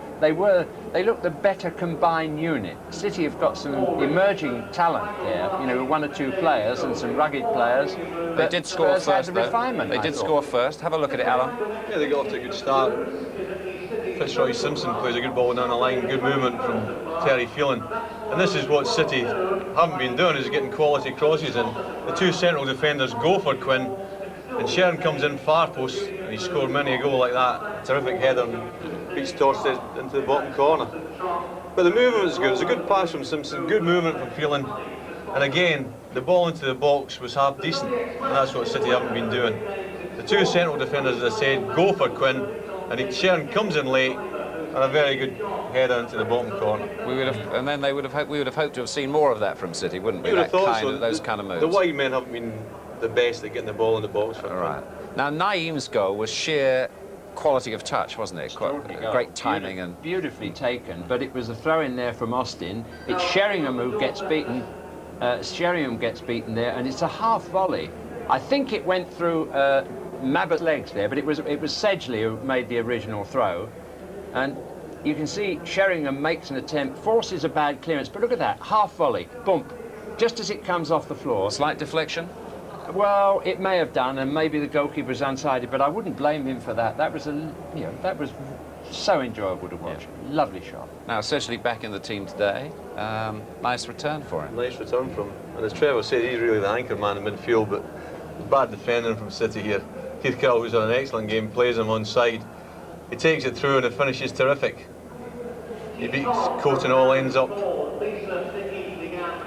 They looked a better combined unit. City have got some emerging talent here, you know, one or two players and some rugged players. They did score first, though. Refinement, they did score first. Have a look at it, Alan. Yeah, they got off to a good start. Fitzroy Simpson plays a good ball down the line, good movement from Terry Phelan. And this is what City haven't been doing, is getting quality crosses in. The two central defenders go for Quinn, and Sheeran comes in far post, and he scored many a goal like that. Terrific header, and beats Torsteds into the bottom corner. But the movement is good. It's a good pass from Simpson, good movement from Phelan. And again, the ball into the box was half decent, and that's what City haven't been doing. The two central defenders, as I said, go for Quinn, and Sheeran comes in late, and a very good header into the bottom corner. We would have, and then we would have hoped to have seen more of that from City, wouldn't we? Those kind of moves. The wide men haven't been the best at getting the ball in the box for. All right. Now, Naeem's goal was sheer quality of touch, wasn't it? Quite great timing and beautifully taken. But it was a throw in there from Austin. It's Sheringham who gets beaten. Sheringham gets beaten there, and it's a half volley. I think it went through Mabbutt's legs there, but it was Sedgley who made the original throw, and you can see Sheringham makes an attempt, forces a bad clearance, but look at that, half volley, bump, just as it comes off the floor. Slight deflection? Well, it may have done, and maybe the goalkeeper's unsighted, but I wouldn't blame him for that. That was that was so enjoyable to watch. Yeah. Lovely shot. Now, Sedgley back in the team today. Nice return for him. Nice return from him. And as Trevor said, he's really the anchor man in midfield, but bad defending from City here. Keith Carroll, who's had an excellent game, plays him on side. He takes it through and the finish is terrific. He beats Coates and all ends up.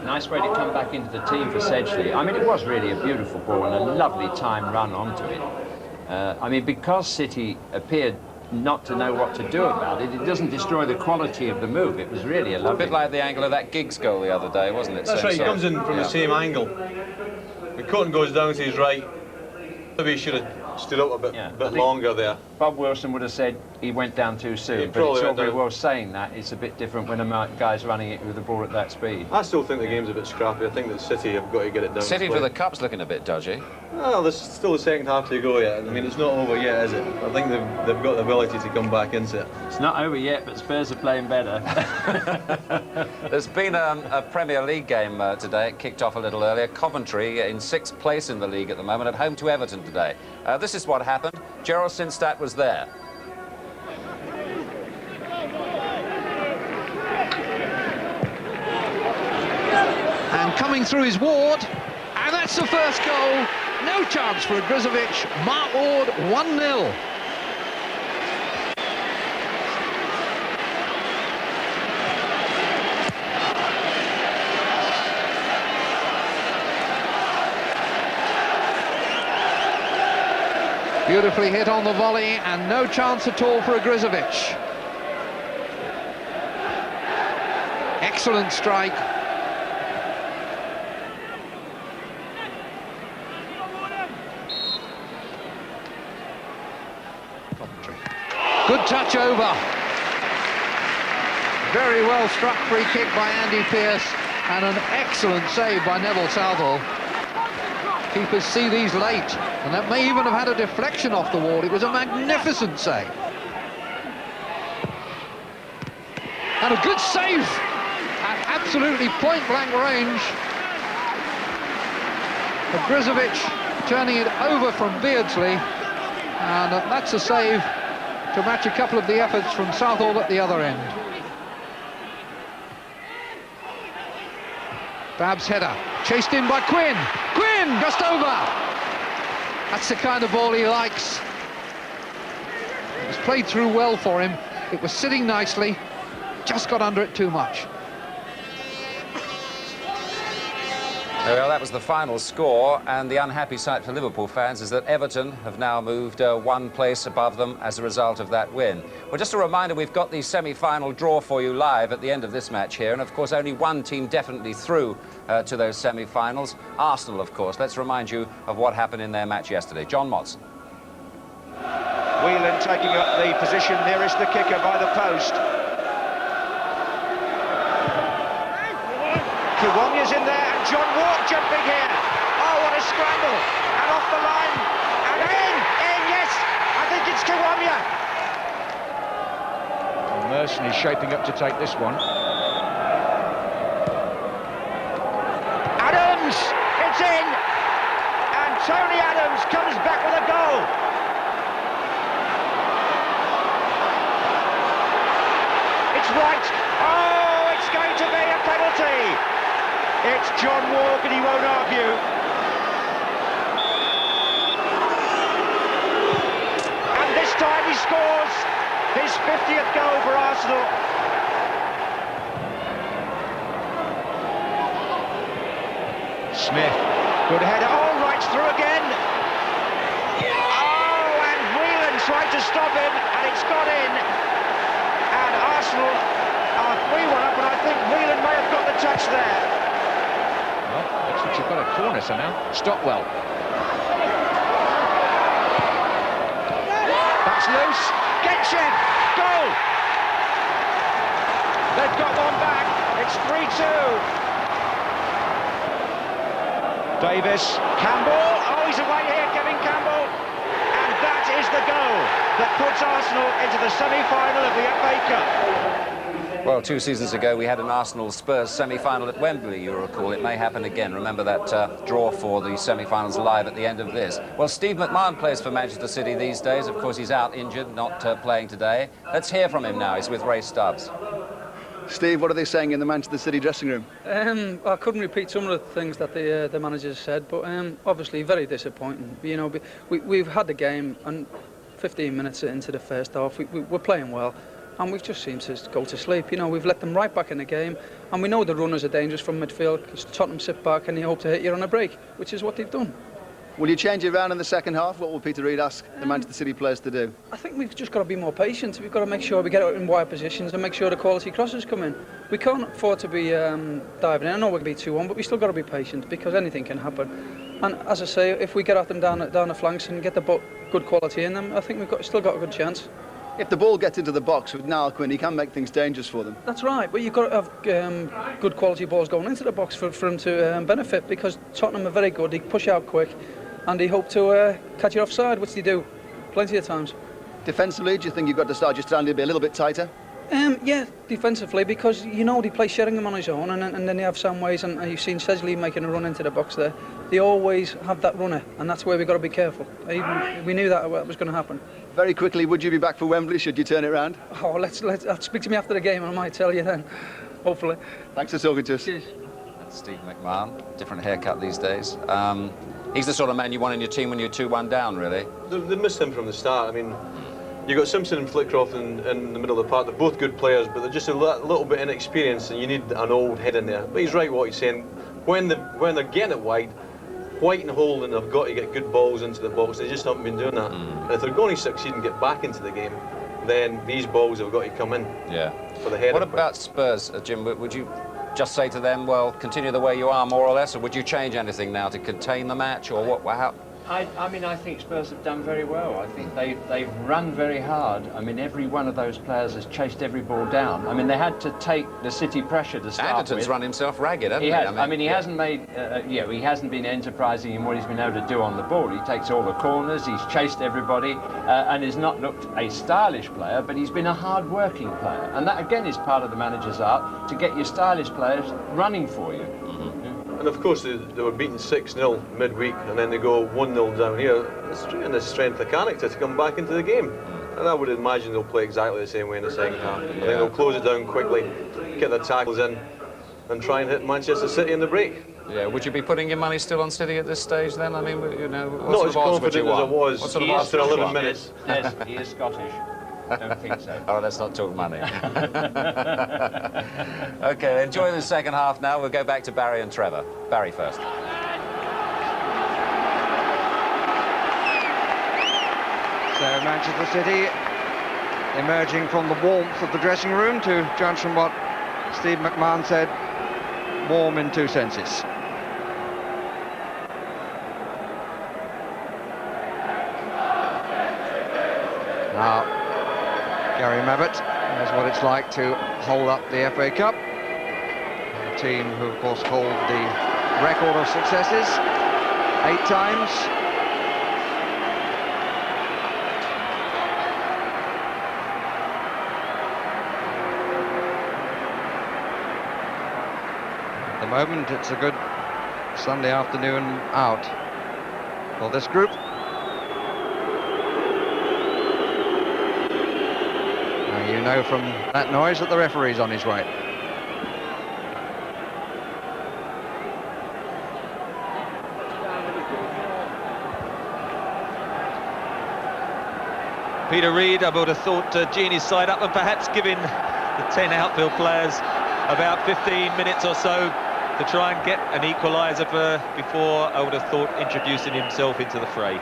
Nice way to come back into the team for Sedgley. I mean, it was really a beautiful ball and a lovely time run onto it. I mean, because City appeared not to know what to do about it, it doesn't destroy the quality of the move. It was really a lovely... A bit like the angle of that Giggs goal the other day, wasn't it? That's right, he comes in from the same angle. When Coates goes down to his right, maybe he should have stood up a bit longer there. Bob Wilson would have said he went down too soon, but it's all very well saying that. It's a bit different when a guy's running it with the ball at that speed. I still think the game's a bit scrappy. I think that City have got to get it down. City for the Cup's looking a bit dodgy. Well, there's still the second half to go yet. I mean, it's not over yet, is it? I think they've got the ability to come back into it. It's not over yet, but Spurs are playing better. There's been a Premier League game today. It kicked off a little earlier. Coventry in 6th place in the league at the moment, at home to Everton today. This is what happened. Gerald Sinstadt was there. And coming through his Ward, and that's the first goal. No chance for Grizovic. Mark Ward, 1-0. Beautifully hit on the volley, and no chance at all for Grizovic. Excellent strike. Good touch over. Very well struck free kick by Andy Pearce, and an excellent save by Neville Southall. Keepers see these late, and that may even have had a deflection off the wall. It was a magnificent save. And a good save at absolutely point-blank range. But Grizovic turning it over from Beardsley, and that's a save to match a couple of the efforts from Southall at the other end. Babs' header, chased in by Quinn. Quinn, just over. That's the kind of ball he likes. It was played through well for him. It was sitting nicely, just got under it too much. Well, that was the final score, and the unhappy sight for Liverpool fans is that Everton have now moved one place above them as a result of that win. Well, just a reminder, we've got the semi-final draw for you live at the end of this match here, and of course only one team definitely through to those semi-finals. Arsenal, of course. Let's remind you of what happened in their match yesterday. John Motson. Whelan taking up the position nearest the kicker by the post. Kiwomya's in there, and John Walk jumping here. Oh, what a scramble. And off the line. And in, yes. I think it's Kiwomya. Merson is shaping up to take this one. Adams, it's in. And Tony Adams comes back with a goal. It's right. Oh, it's going to be a penalty. It's John Walk, and he won't argue. And this time he scores his 50th goal for Arsenal. Smith, good header, oh, right through again. Oh, and Whelan tried to stop him, and it's got in. And Arsenal are 3-1 up, and I think Whelan may have got the touch there. Looks like you've got a corner, so now Stockwell. That's loose. Getchev, goal. They've got one back. It's 3-2. Davis, Campbell. Oh, he's away here, Kevin Campbell. And that is is the goal that puts Arsenal into the semi-final of the FA Cup. Well, 2 seasons ago, we had an Arsenal-Spurs semi-final at Wembley, you recall. It may happen again. Remember that draw for the semi-finals live at the end of this. Well, Steve McMahon plays for Manchester City these days. Of course, he's out injured, not playing today. Let's hear from him now. He's with Ray Stubbs. Steve, what are they saying in the Manchester City dressing room? I couldn't repeat some of the things that the managers said, but obviously very disappointing. You know, we've had the game, and 15 minutes into the first half, we're playing well, and we've just seemed to go to sleep. You know, we've let them right back in the game, and we know the runners are dangerous from midfield because Tottenham sit back and they hope to hit you on a break, which is what they've done. Will you change it around in the second half? What will Peter Reid ask the Manchester City players to do? I think we've just got to be more patient. We've got to make sure we get out in wide positions and make sure the quality crosses come in. We can't afford to be diving in. I know we're going to be 2-1, but we still got to be patient because anything can happen. And as I say, if we get at them down the flanks and get the good quality in them, I think we've still got a good chance. If the ball gets into the box with Niall Quinn, he can make things dangerous for them. That's right, but you've got to have good quality balls going into the box for him to benefit, because Tottenham are very good. They push out quick and they hope to catch it offside, which they do plenty of times. Defensively, do you think you've got to start your standing to be a little bit tighter? Yeah, defensively, because you know they play Sheringham on his own, and then they have Sam Ways, and you've seen Sedgley making a run into the box there. They always have that runner, and that's where we've got to be careful. We knew that was going to happen. Very quickly, would you be back for Wembley should you turn it round? Oh, let's speak to me after the game, and I might tell you then, hopefully. Thanks for talking to us. Cheers. That's Steve McMahon, different haircut these days. He's the sort of man you want in your team when you're 2-1 down, really. They missed him from the start. I mean, you've got Simpson and Flitcroft in the middle of the park. They're both good players, but they're just a little bit inexperienced, and you need an old head in there. But he's right what he's saying. When they're getting it wide, White and Holden have got to get good balls into the box. They just haven't been doing that. And if they're going to succeed and get back into the game, then these balls have got to come in. Yeah. For the head. What about Spurs, Jim? Would you just say to them, well, continue the way you are, more or less, or would you change anything now to contain the match, or what? How? I mean, I think Spurs have done very well. I think they've run very hard. I mean, every one of those players has chased every ball down. I mean, they had to take the City pressure to start with. Anderton's run himself ragged, hasn't he? I mean, he hasn't made, he hasn't been enterprising in what he's been able to do on the ball. He takes all the corners, he's chased everybody, and has not looked a stylish player, but he's been a hard-working player. And that, again, is part of the manager's art, to get your stylish players running for you. And of course, they were beaten 6-0 midweek, and then they go 1-0 down here. It's showing the strength of character to come back into the game. And I would imagine they'll play exactly the same way in the second half. I think they'll close it down quickly, get their tackles in, and try and hit Manchester City in the break. Yeah, would you be putting your money still on City at this stage then? I mean, you know, what not sort as of odds would you confident as I want? was What sort of after odds would you 11 want? minutes. Yes, he is Scottish. Don't think so. Oh, let's not talk money. OK, enjoy the second half now. We'll go back to Barry and Trevor. Barry first. So Manchester City emerging from the warmth of the dressing room, to judge from what Steve McMahon said, warm in two senses. Now, Gary Mabbott knows what it's like to hold up the FA Cup. A team who, of course, hold the record of successes 8 times. At the moment, it's a good Sunday afternoon out for this group. You know from that noise that the referee's on his way. Peter Reid, I would have thought Genie's side up and perhaps giving the 10 outfield players about 15 minutes or so to try and get an equaliser before, I would have thought, introducing himself into the fray.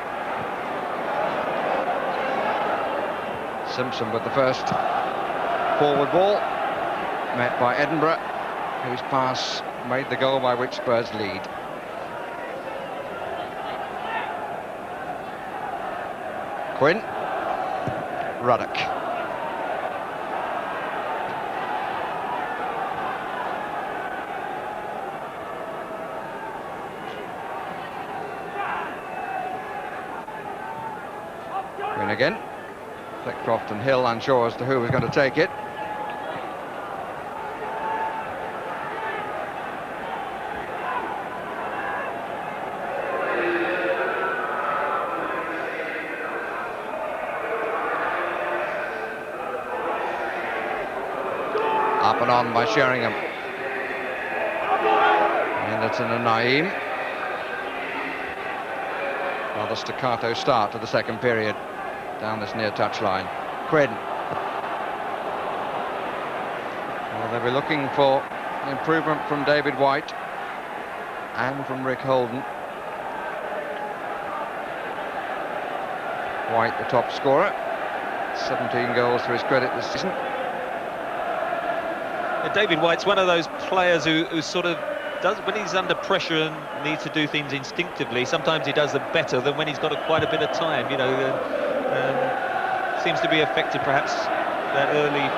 Simpson with the first forward ball, met by Edinburgh, whose pass made the goal by which Spurs lead. Quinn, Ruddock. Quinn again. Flitcroft and Hill unsure as to who was going to take it. Up and on by Sheringham. Anderton and Naeem. Rather staccato start to the second period down this near touchline. Quinn. Well, they'll be looking for improvement from David White and from Rick Holden. White, the top scorer, 17 goals to his credit this season. David White's one of those players who sort of does, when he's under pressure and needs to do things instinctively, sometimes he does them better than when he's got quite a bit of time, you know. Seems to be affected perhaps that early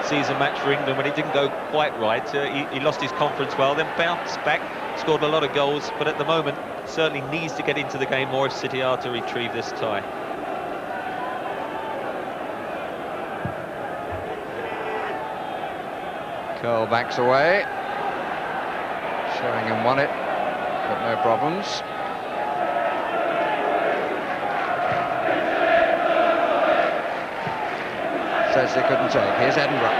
season match for England when it didn't go quite right. He lost his conference well, then bounced back, scored a lot of goals, but at the moment certainly needs to get into the game more if City are to retrieve this tie. Curl backs away. Sheringham won it, but no problems. Says they couldn't take. Here's Edinburgh.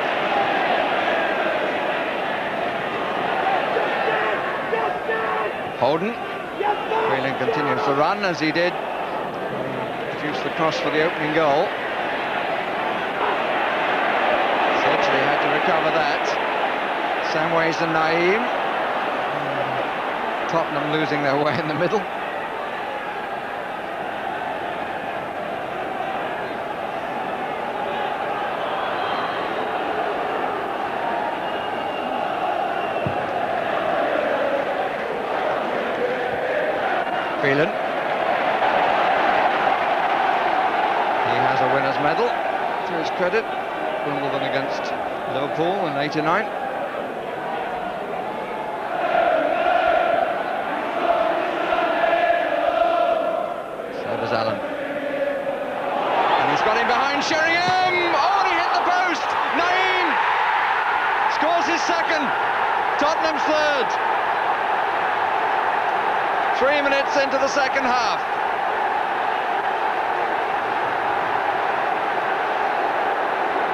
Holden. Whelan continues to run as he did. Produced the cross for the opening goal. Sedgley had to recover that. Samways and Naeem. Tottenham losing their way in the middle. Phelan. He has a winner's medal to his credit. Wimbledon against Liverpool in '89. Allen. And he's got him behind Sheringham. Oh, and he hit the post. Naeem scores his second. Tottenham's third. 3 minutes into the second half.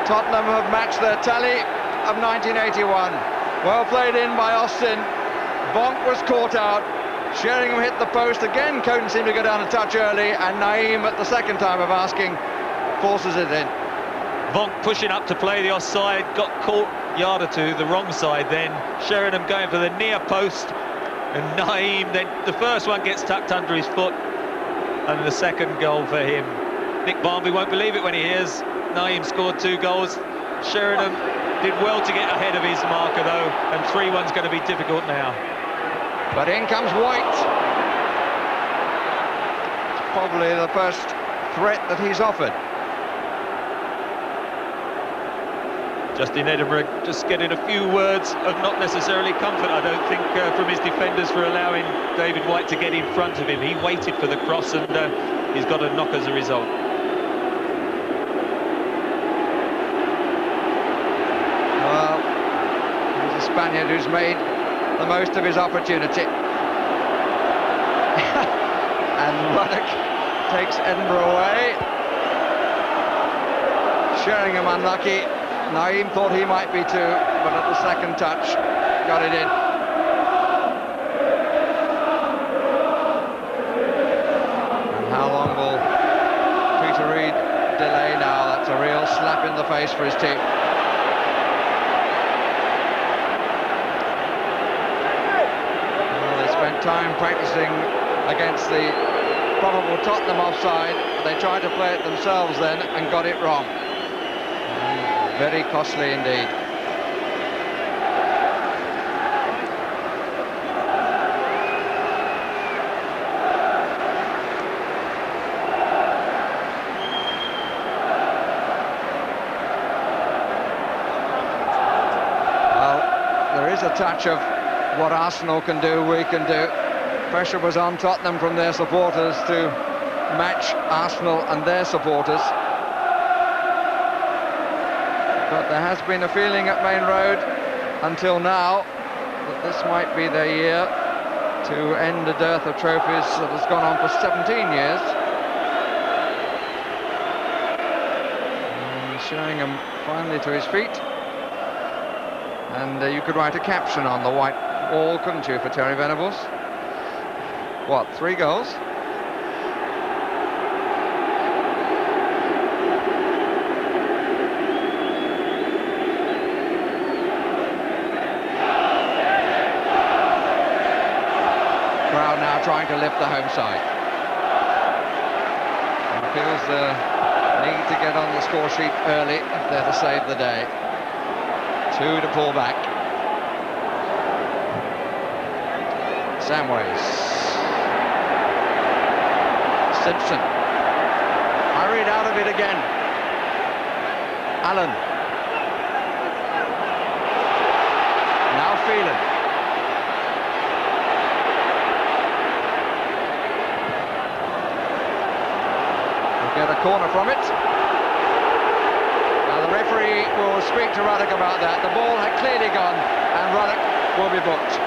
Tottenham have matched their tally of 1981. Well played in by Austin. Bonk was caught out. Sheringham hit the post again. Coaten seemed to go down a touch early, and Naeem, at the second time of asking, forces it in. Vonk pushing up to play the offside, got caught yard or two, the wrong side then. Sheringham going for the near post, and Naeem, then the first one gets tucked under his foot, and the second goal for him. Nick Barnby won't believe it when he hears Naeem scored 2 goals. Sheringham did well to get ahead of his marker though, and 3-1's going to be difficult now. But in comes White. It's probably the first threat that he's offered. Justin Edinburgh just getting a few words of not necessarily comfort, I don't think, from his defenders for allowing David White to get in front of him. He waited for the cross and he's got a knock as a result. Well, he's a Spaniard who's made the most of his opportunity. And Ruddock takes Edinburgh away. Sheringham unlucky. Naeem thought he might be too, but at the second touch, got it in. And how long will Peter Reid delay now? That's a real slap in the face for his team. Time practicing against the probable Tottenham offside. They tried to play it themselves then and got it wrong. Very costly indeed. Well, there is a touch of what Arsenal can do, we can do. Pressure was on Tottenham from their supporters to match Arsenal and their supporters. But there has been a feeling at Main Road until now that this might be their year to end a dearth of trophies that has gone on for 17 years. And Sheringham finally to his feet. And you could write a caption on the white wall, couldn't you, for Terry Venables? What, 3 goals? Crowd now trying to lift the home side. And feels the need to get on the score sheet early if they're to save the day. 2 to pull back. Samways. Simpson. Hurried out of it again. Allen. Now Phelan. We'll get a corner from it. Now the referee will speak to Ruddock about that. The ball had clearly gone and Ruddock will be booked.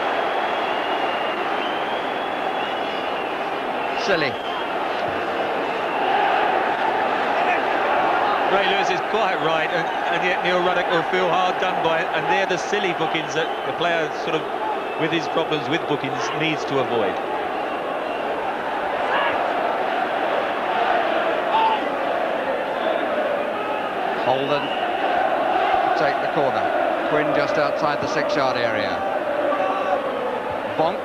Silly. Ray Lewis is quite right, and yet Neil Ruddock will feel hard done by it, and they're the silly bookings that the player sort of, with his problems with bookings, needs to avoid. Holden take the corner. Quinn just outside the 6-yard area. Bonk.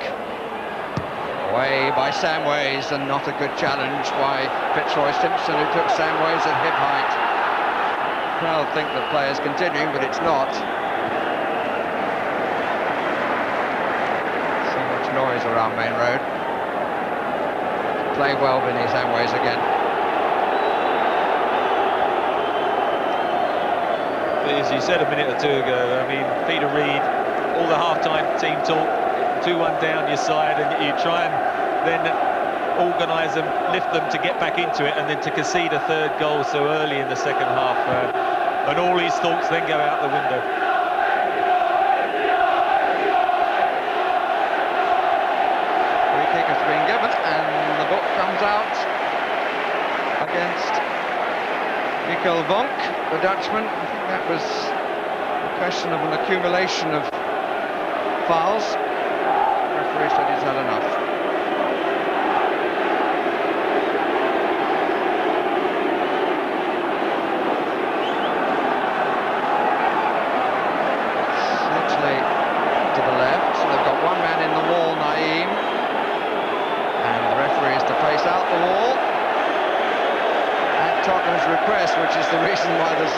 Away by Samways, and not a good challenge by Fitzroy Simpson, who took Samways at hip height. Crowd think the player's continuing, but it's not. So much noise around Main Road. Play well, Vinny Samways again. As you said a minute or 2 ago, I mean, Peter Reid, all the half-time team talk, 2-1 down your side, and you try and then organise them, lift them to get back into it, and then to concede a 3rd goal so early in the second half, and all his thoughts then go out the window. Free kick has been given, and the book comes out against Mikkel Vonk, the Dutchman. I think that was a question of an accumulation of fouls. The referee said he's had enough. Essentially to the left, so they've got one man in the wall, Naeem, and the referee is to face out the wall. Tottenham's request, which is the reason why the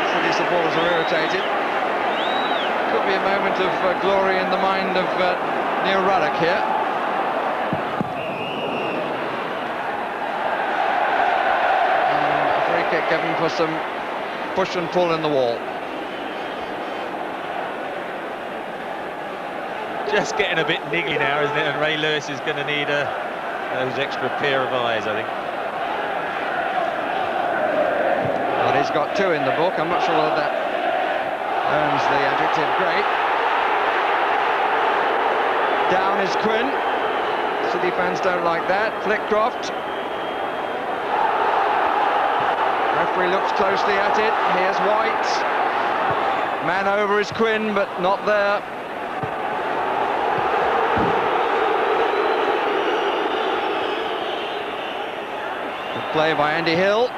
City supporters are irritated. Could be a moment of glory in the mind of Neil Ruddock here. And a free kick given for some push and pull in the wall. Just getting a bit niggly now, isn't it? And Ray Lewis is going to need those extra pair of eyes, I think. He's got 2 in the book. I'm not sure whether that earns the adjective great. Down is Quinn. City fans don't like that. Flickcroft. Referee looks closely at it. Here's White. Man over is Quinn, but not there. Good play by Andy Hill.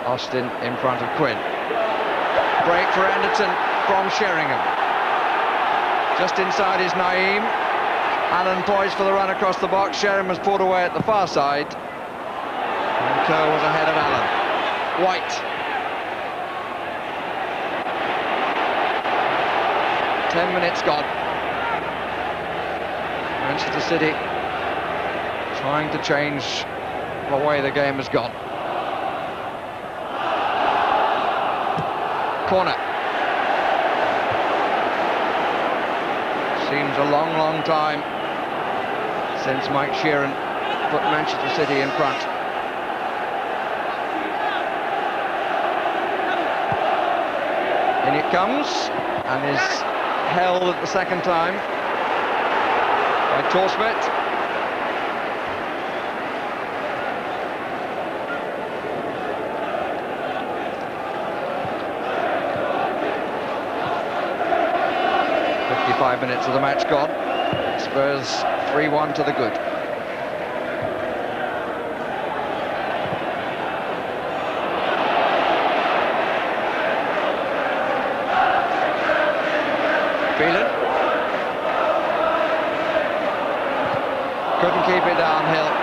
Austin in front of Quinn. Break for Anderton from Sheringham. Just inside is Naeem. Allen poised for the run across the box. Sheringham has pulled away at the far side. And Kerr was ahead of Allen. White. Ten minutes gone. Manchester City trying to change the way the game has gone. Corner. Seems a long, long time since Mike Sheeran put Manchester City in front. In it comes, and is held at the second time by Torsmet. Five minutes of the match gone. Spurs 3-1 to the good. Phelan couldn't keep it downhill.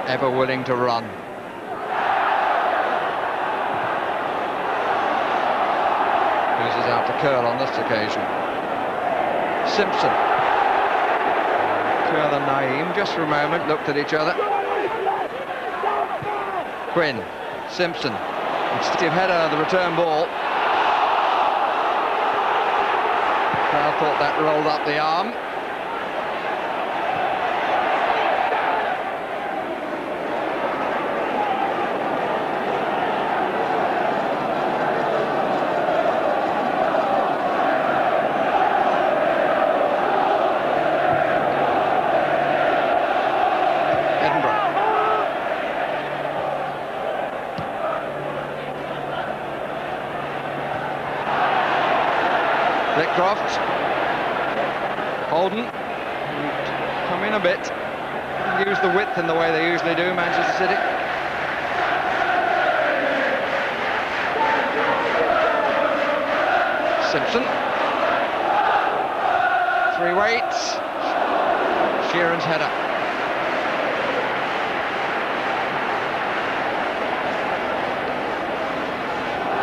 Ever willing to run. Loses out to Curl on this occasion. Simpson. Curl and Naeem just for a moment looked at each other. Quinn, Simpson. Steve header, the return ball. Curl thought that rolled up the arm. Holden come in a bit, use the width in the way they usually do, Manchester City. Simpson, three weights, Sheeran's header.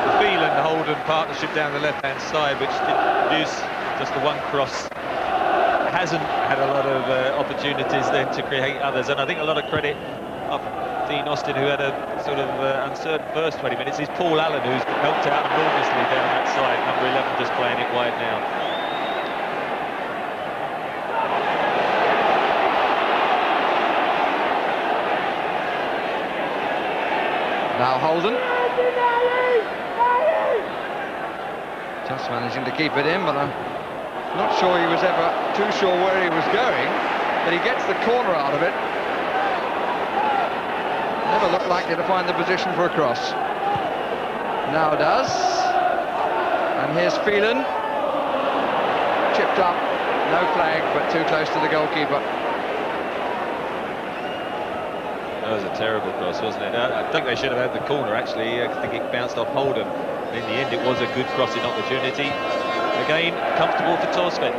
The Phelan-Holden partnership down the left-hand side, which did produce just the one cross, hasn't had a lot of opportunities then to create others, and I think a lot of credit of Dean Austin, who had a sort of uncertain first 20 minutes. Is Paul Allen, who's helped out enormously down that side, number 11, just playing it wide now. Now Holden. Just managing to keep it in, but I'm not sure he was ever too sure where he was going, but he gets the corner out of it. Never looked likely to find the position for a cross. Now does. And here's Phelan. Chipped up, no flag, but too close to the goalkeeper. That was a terrible cross, wasn't it? I think they should have had the corner, actually. I think it bounced off Holden. In the end, it was a good crossing opportunity. Again, comfortable for Torsved.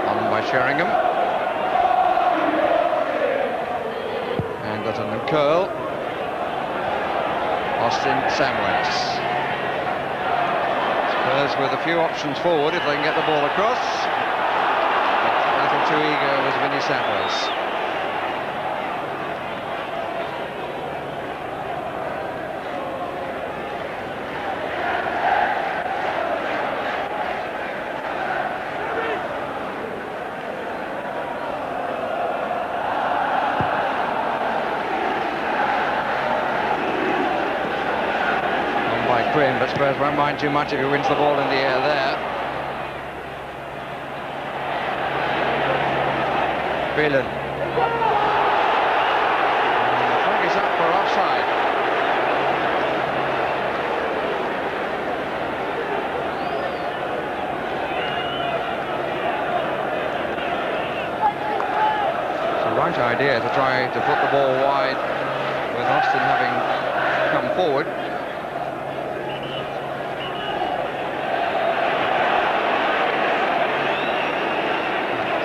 On by Sheringham. Curl, Austin Samways. Spurs with a few options forward if they can get the ball across. A little too eager was Vinnie Samways. But Spurs won't mind too much if he wins the ball in the air there. Phelan. The flag is up for offside. Right idea to try to put the ball wide with Austin having come forward.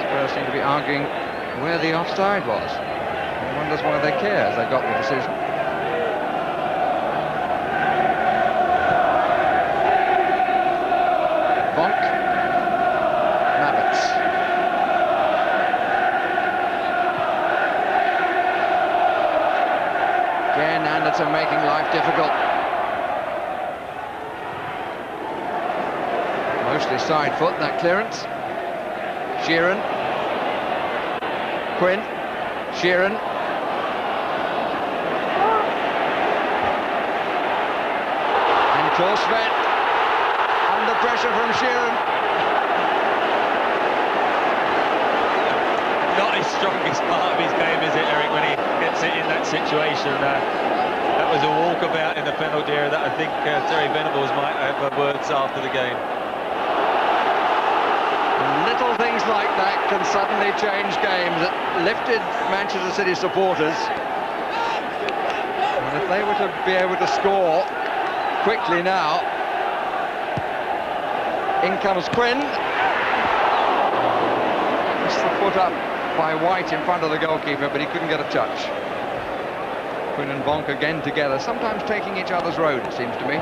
Spurs seem to be arguing where the offside was. One wonders why they care as they got the decision. Bonk. Mabbits. Again, Anderton making life difficult. Mostly side foot, that clearance. Sheeran. Quinn. Sheeran. And Korsvet. Under pressure from Sheeran. Not his strongest part of his game, is it, Eric, when he gets it in that situation? That was a walkabout in the penalty area that I think Terry Venables might have words after the game. Little things like that can suddenly change games. It lifted Manchester City supporters. And if they were to be able to score quickly now, in comes Quinn. Just the foot up by White in front of the goalkeeper, but he couldn't get a touch. Quinn and Bonk again together, sometimes taking each other's road, it seems to me.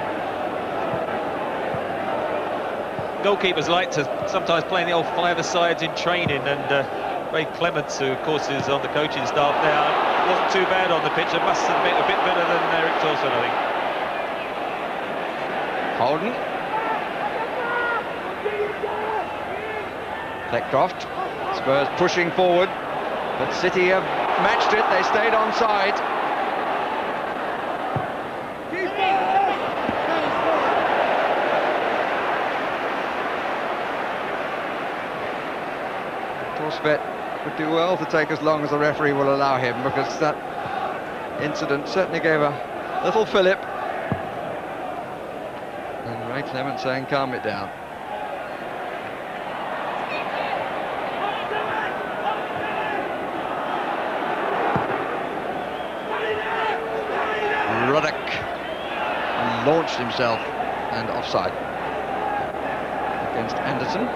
Goalkeepers like to sometimes play in the old five-a-sides in training, and Ray Clements, who of course is on the coaching staff now, wasn't too bad on the pitch. It must admit a bit better than Eric Torson, I think. Holden. Fleckcroft. Spurs pushing forward, but City have matched it. They stayed onside. Korsvet would do well to take as long as the referee will allow him, because that incident certainly gave a little fillip. And Ray Clement saying, calm it down. Ruddock launched himself and offside against Anderson.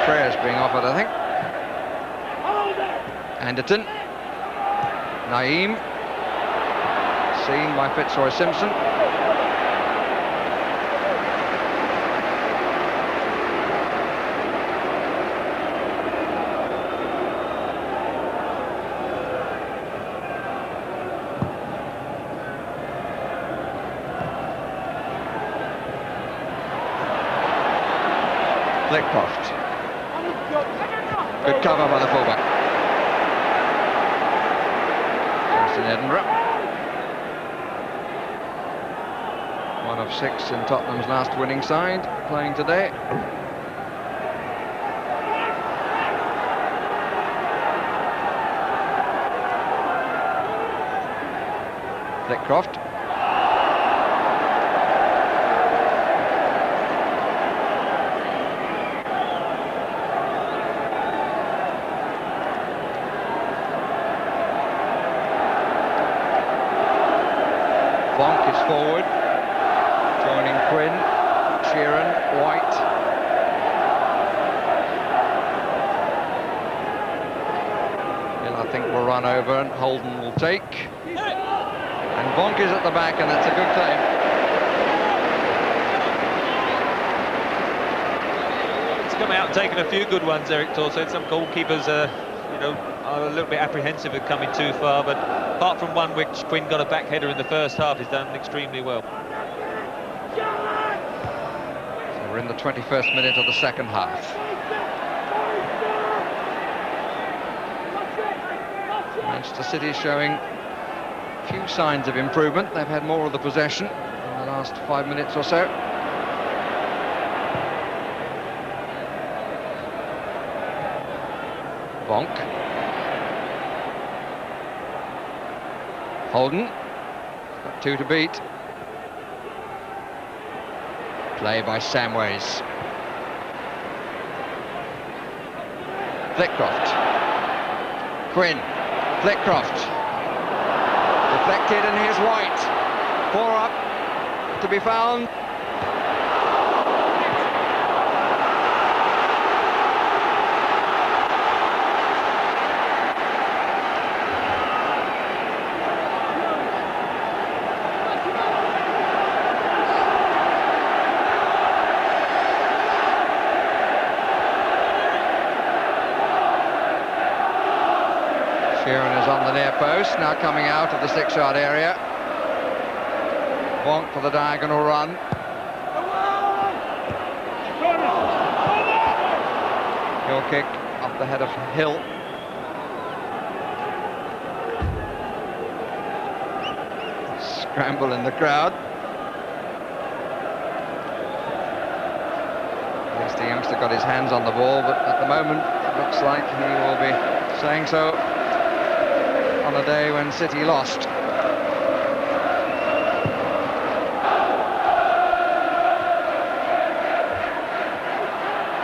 Prayers being offered, I think. Anderton. Naeem. Seen by Fitzroy Simpson. Fleckcroft. Good cover by the fullback. Just in Edinburgh. 1 of 6 in Tottenham's last winning side, playing today. Fleckcroft. Bonk is forward, joining Quinn, Sheeran, White. Hill, I think, will run over and Holden will take. And Bonk is at the back, and that's a good claim. He's come out and taken a few good ones, Eric Torson. Some goalkeepers are a little bit apprehensive of coming too far, but apart from one which Quinn got a back header in the first half, he's done extremely well. So we're in the 21st minute of the second half. Manchester City showing few signs of improvement. They've had more of the possession in the last 5 minutes or so. Bonk. Holden, got 2 to beat. Play by Samways. Flitcroft. Quinn. Flitcroft. Deflected, and here's White. 4 up to be found. Sheeran is on the near post, now coming out of the 6-yard area. Wonk for the diagonal run. Heel kick off the head of Hill. Scramble in the crowd. At least the youngster got his hands on the ball, but at the moment it looks like he will be saying so on a day when City lost.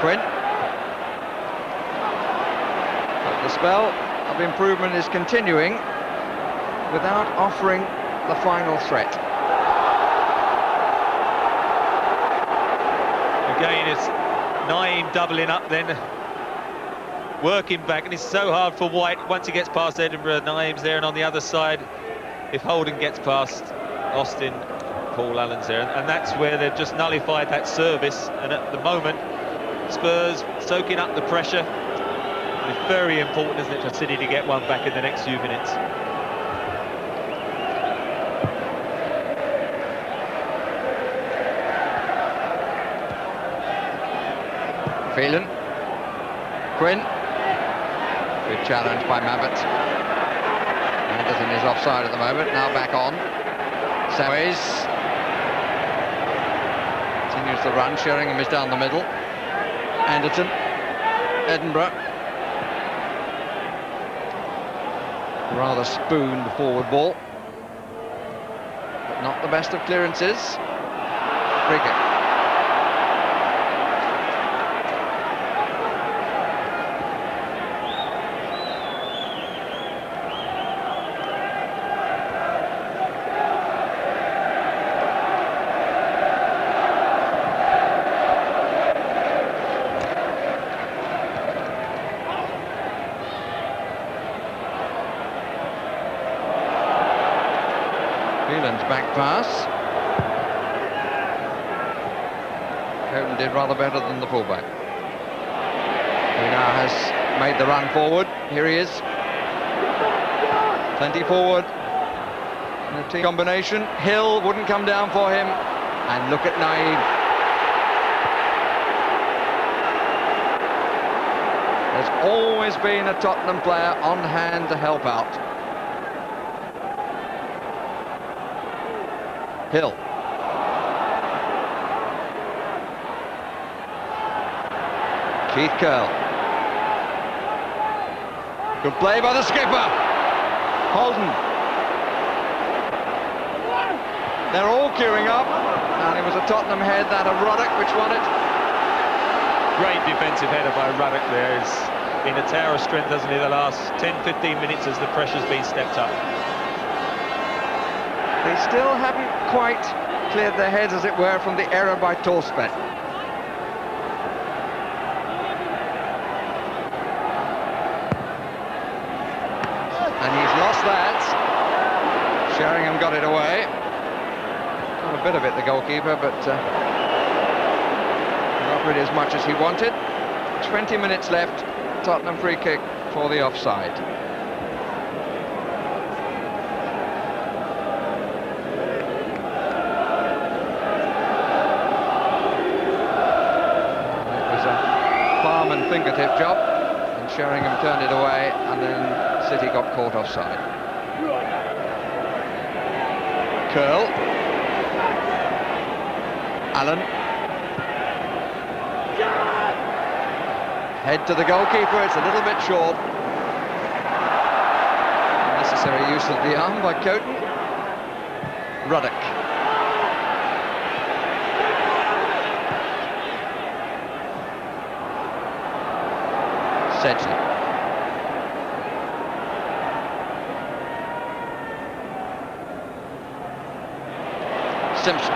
Quinn. But the spell of improvement is continuing without offering the final threat. Again, it's Naeem doubling up then, working back, and it's so hard for White once he gets past Edinburgh. Naeem's there, and on the other side, if Holden gets past Austin, Paul Allen's there, and that's where they've just nullified that service. And at the moment, Spurs soaking up the pressure. It's very important, isn't it, for City to get one back in the next few minutes. Phelan. Quinn. Good challenge by Mabbott. Anderton is offside at the moment, now back on. Samways. Continues the run, Sheringham is down the middle. Anderton. Edinburgh. Rather spooned the forward ball. But not the best of clearances. Free kick. Back pass. Houghton did rather better than the fullback, who now has made the run forward. Here he is. Plenty forward. In a team combination. Hill wouldn't come down for him. And look at Naeem. There's always been a Tottenham player on hand to help out. Hill. Keith Curl. Good play by the skipper. Holden. They're all queuing up, and it was a Tottenham head, that of Ruddock, which won it. Great defensive header by Ruddock there. He's been a tower of strength, hasn't he, the last 10-15 minutes as the pressure's been stepped up. They still haven't quite cleared their heads, as it were, from the error by Torstvedt. And he's lost that. Sheringham got it away. Got a bit of it, the goalkeeper, but not really as much as he wanted. 20 minutes left. Tottenham free kick for the offside. And fingertip job, and Sheringham turned it away, and then City got caught offside. Curl. Allen. Head to the goalkeeper, it's a little bit short. And this is Unnecessary use of the arm by Coton. Ruddock. Sedgley. Simpson.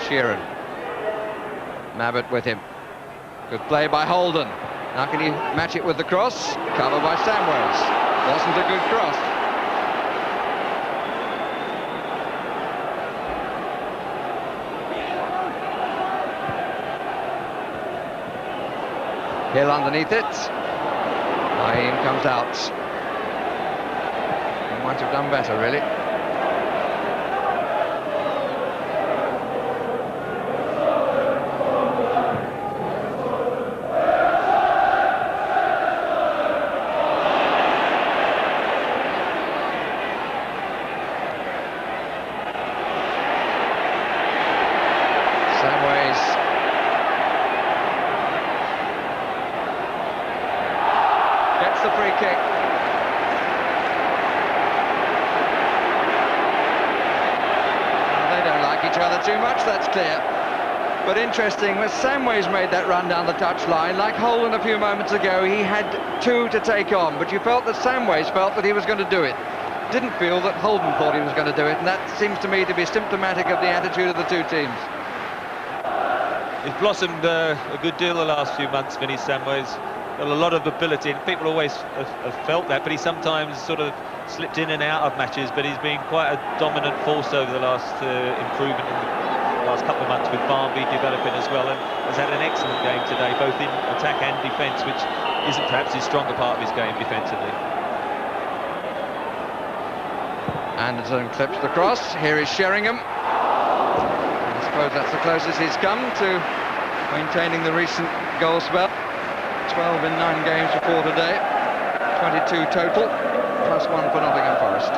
Sheeran. Mabbott with him. Good play by Holden. Now can he match it with the cross? Cover by Samways. Wasn't a good cross. Hill underneath it. Naeem comes out. He might have done better, really. The free kick. They don't like each other too much, that's clear. But interesting, when Samways made that run down the touchline, like Holden a few moments ago, he had two to take on, but you felt that Samways felt that he was going to do it. Didn't feel that Holden thought he was going to do it, and that seems to me to be symptomatic of the attitude of the two teams. He's blossomed a good deal the last few months, Vinny Samways. Got a lot of ability, and people always have felt that, but he sometimes sort of slipped in and out of matches, but he's been quite a dominant force over the last improvement in the last couple of months, with Barnby developing as well, and has had an excellent game today, both in attack and defence, which isn't perhaps his stronger part of his game defensively. Anderson clips the cross. Here is Sheringham. I suppose that's the closest he's come to maintaining the recent goal spell. 12 in 9 games before today, 22 total, plus 1 for Nottingham Forest.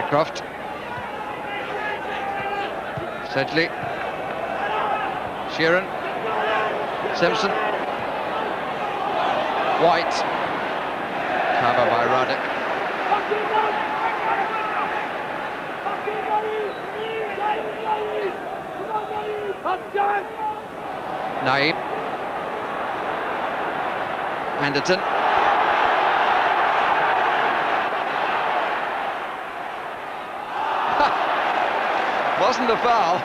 Croft. Sedgley. Sheeran. Simpson. White. Cover by Ruddock. Naeem. Anderton. Wasn't a foul.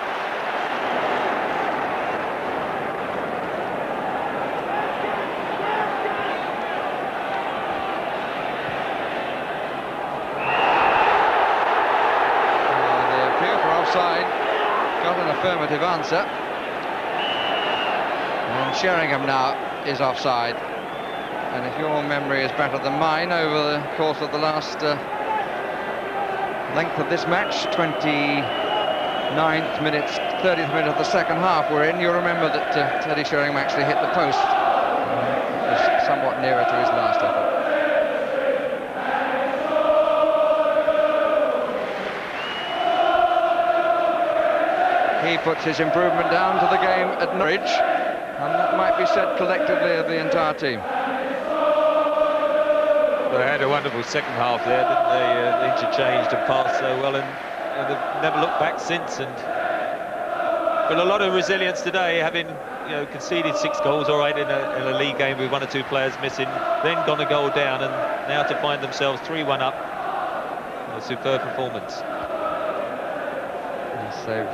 They appeal for offside. Got an affirmative answer. And Sheringham now is offside. And if your memory is better than mine, over the course of the last length of this match, 29th minute, 30th minute of the second half we're in, you'll remember that Teddy Sheringham actually hit the post. Was somewhat nearer to his last effort. He puts his improvement down to the game at Norwich, and that might be said collectively of the entire team. They had a wonderful second half there, didn't they? They interchanged and passed so well, and they've never looked back since. But a lot of resilience today, having conceded 6 goals, all right, in a league game with 1 or 2 players missing, then gone a goal down, and now to find themselves 3-1 up. A superb performance. Yes, they've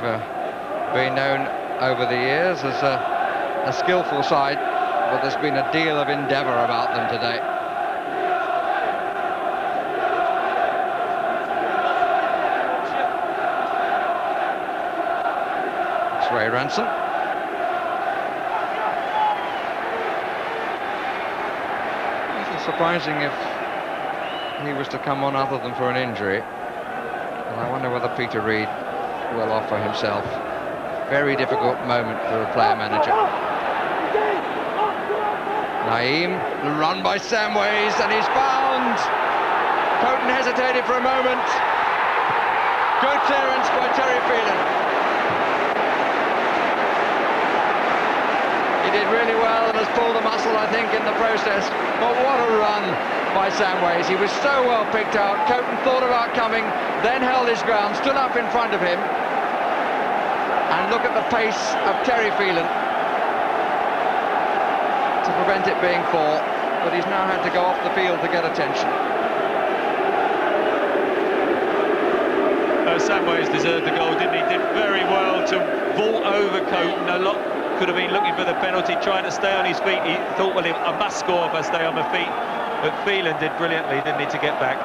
been known over the years as a skillful side, but there's been a deal of endeavour about them today. Ray Ransom. surprising if he was to come on other than for an injury. And I wonder whether Peter Reid will offer himself. Very difficult moment for a player manager. Naeem, the run by Samways, and he's found. Coton hesitated for a moment. Good clearance by Terry Phelan. He did really well and has pulled a muscle, I think, in the process. But what a run by Samways. He was so well picked out. Coton thought about coming, then held his ground, stood up in front of him. And look at the pace of Terry Phelan to prevent it being 4. But he's now had to go off the field to get attention. Samways deserved the goal, didn't he? Did very well to vault over Coton. A lot could have been looking for the penalty, trying to stay on his feet. He thought, well, I must score if I stay on my feet. But Phelan did brilliantly, didn't he, to get back.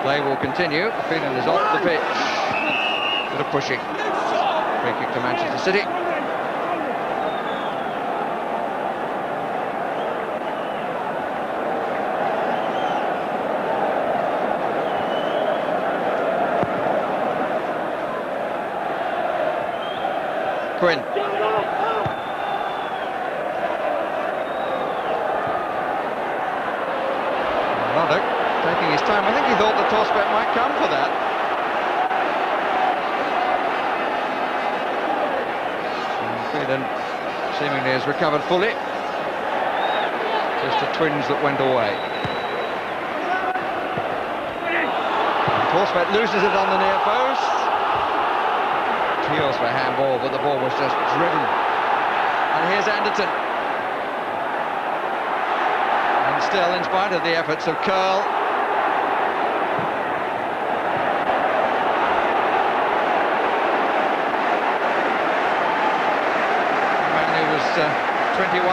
Play will continue. Phelan is off the pitch. Bit of pushing. Free kick to Manchester City. Quinn. Ruddock taking his time. I think he thought the toss bet might come for that. And Phelan seemingly has recovered fully. Just a twinge that went away. Torsvet loses it on the near post. Heels for handball, but the ball was just driven. And here's Anderton. And still, in spite of the efforts of Curl, the man who was 21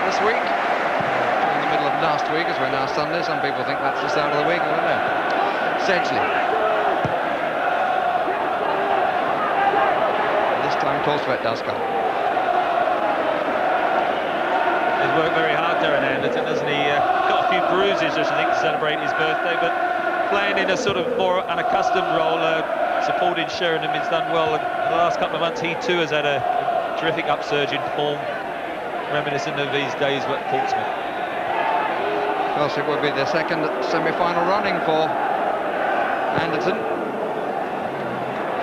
this week, in the middle of last week, as we're now Sunday. Some people think that's the start of the week, I don't know. Sedgley. Torsvet does come. He's worked very hard, Darren Anderton, hasn't he? Got a few bruises, I think, to celebrate his birthday, but playing in a sort of more unaccustomed role, supporting Sheringham, he's done well. In the last couple of months, he too has had a terrific upsurge in form, reminiscent of his days at Portsmouth. Of course, it will be the second semi-final running for Anderton.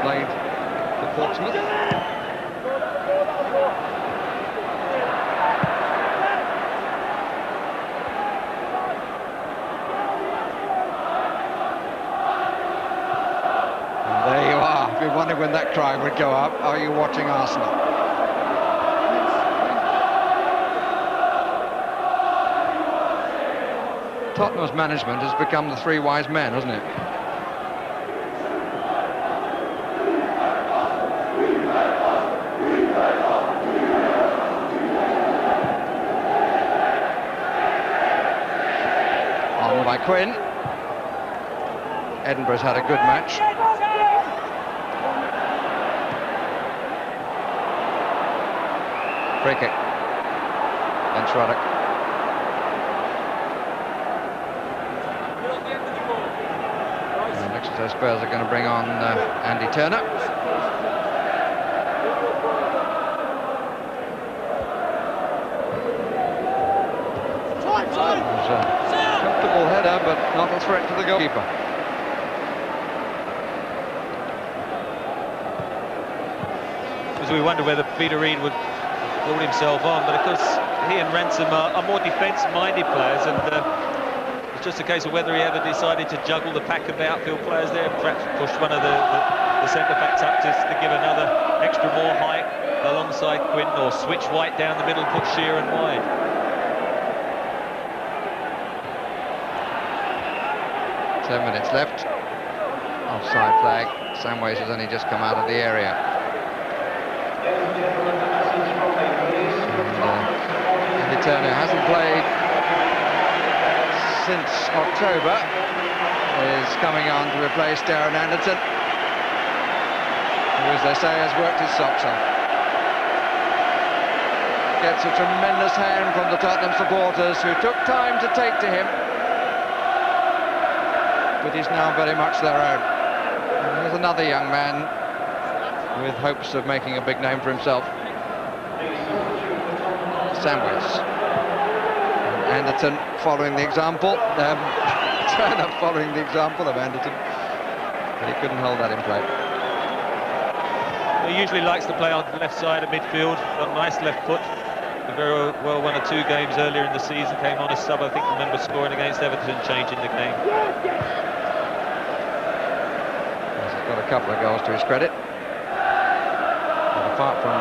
Played for Portsmouth. Wondered when that cry would go up. Are you watching Arsenal? Tottenham's management has become the three wise men, hasn't it? On by Quinn. Edinburgh's had a good match. Free kick. And Ruddock. And Exeter Spurs are going to bring on Andy Turner. It was a comfortable header, but not a threat to the goalkeeper. As we wonder whether Peter Reid would brought himself on, but of course he and Ransom are more defence-minded players, and it's just a case of whether he ever decided to juggle the pack of outfield players there, perhaps push one of the centre-backs up to give another extra more height alongside Quinn, or switch White down the middle, put Sheeran wide. Ten minutes left. Offside flag. Samways has only just come out of the area. Andy Turner hasn't played since October, is coming on to replace Darren Anderton, who, as they say, has worked his socks off. gets a tremendous hand from the Tottenham supporters who took time to take to him. But he's now very much their own. And here's another young man with hopes of making a big name for himself. Samwise. Anderton following the example. Turner following the example of Anderton. But he couldn't hold that in play. He usually likes to play on the left side of midfield. Got a nice left foot. He very well won 2 games earlier in the season. Came on as sub, I think, remember scoring against Everton, changing the game. He's got a couple of goals to his credit. And apart from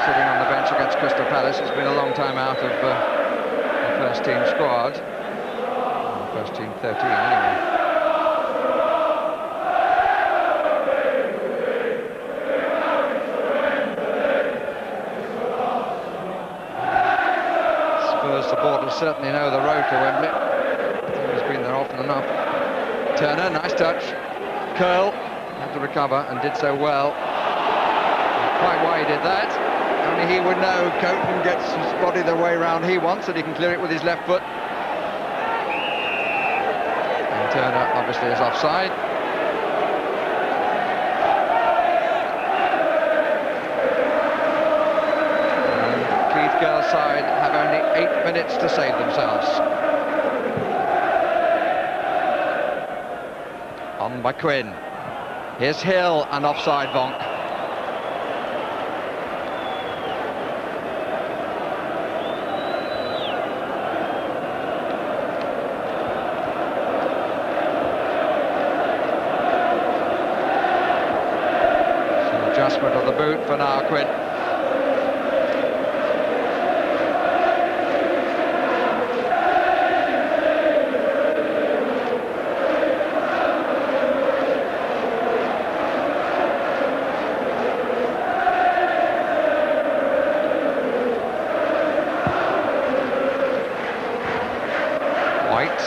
sitting on the bench against Crystal Palace, he's been a long time out of the first team squad. First team 13 anyway. Spurs supporters certainly know the road to Wembley. He's been there often enough. Turner, nice touch. Curl had to recover and did so well. Quite why he did that. Only he would know. Coton gets his body the way round he wants, and he can clear it with his left foot. And Turner obviously is offside. And Keith Girl's side have only 8 minutes to save themselves. On by Quinn. Here's Hill and offside Vonk. Adjustment of the boot for now, Quinn. White.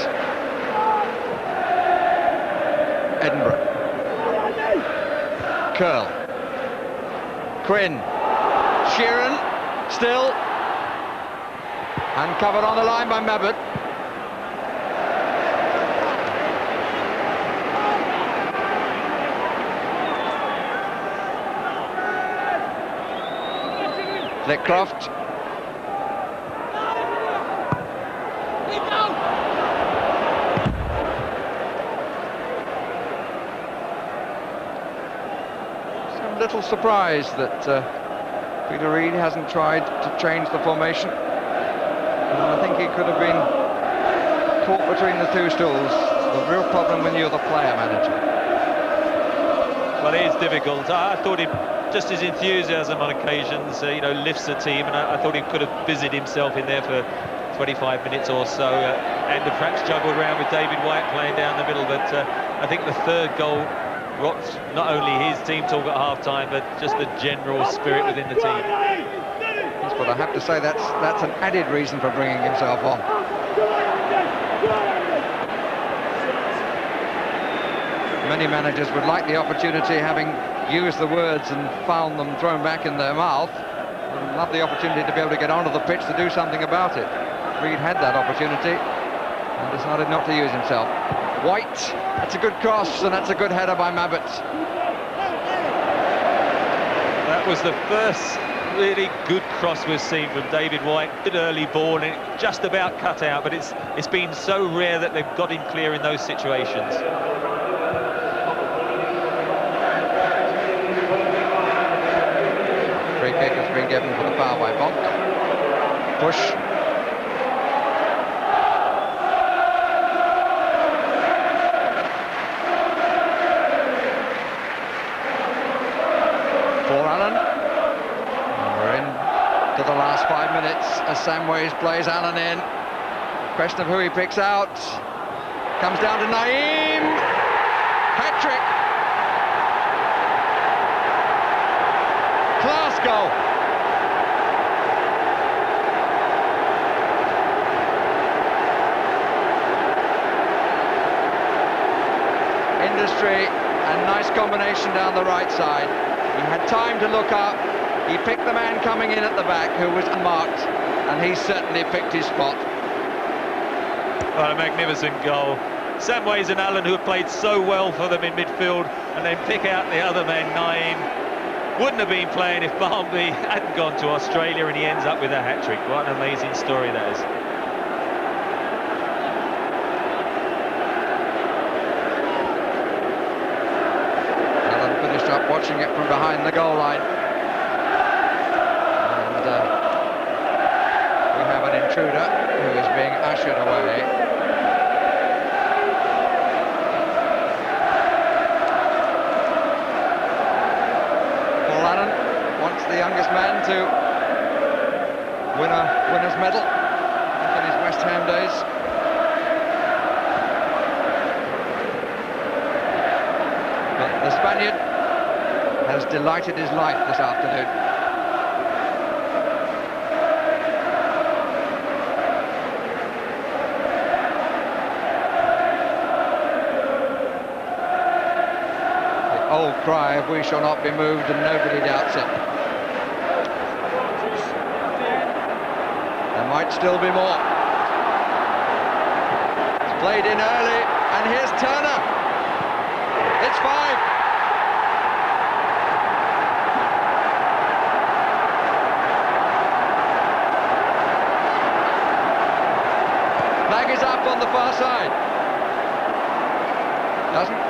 Edinburgh. Curl. Quinn, Sheeran, still, and covered on the line by Mabbutt. Flitcroft. Little surprised that Peter Reid hasn't tried to change the formation. I think he could have been caught between the two stools. The real problem when you're the player manager. Well, it is difficult. I thought just his enthusiasm on occasions, lifts the team, and I thought he could have busied himself in there for 25 minutes or so, and perhaps juggled around with David White playing down the middle. But I think the third goal rocked not only his team talk at half-time, but just the general spirit within the team. Yes, but I have to say that's an added reason for bringing himself on. Many managers would like the opportunity, having used the words and found them thrown back in their mouth, would love the opportunity to be able to get onto the pitch to do something about it. Reid had that opportunity and decided not to use himself. White, that's a good cross, and that's a good header by Mabbutt. That was the first really good cross we've seen from David White. Good early ball, and it just about cut out, but it's been so rare that they've got him clear in those situations. Free kick has been given for the foul by Vonk. Push. To the last 5 minutes as Samwise plays Allen in. Question of who he picks out. Comes down to Naeem. Hat-trick. Class goal. Industry and nice combination down the right side. He had time to look up. He picked the man coming in at the back who was unmarked, and he certainly picked his spot. Well, a magnificent goal. Samways and Allen, who have played so well for them in midfield, and then pick out the other man, Naeem. Wouldn't have been playing if Barnby hadn't gone to Australia, and he ends up with a hat-trick. What an amazing story that is. Allen finished up watching it from behind the goal line. And we have an intruder who is being ushered away. The youngest man to win a winner's medal in his West Ham days. But the Spaniard has delighted his life this afternoon. The old cry of "we shall not be moved," and nobody doubts it. Might still be more. It's played in early, and here's Turner. It's 5. Flag is up on the far side.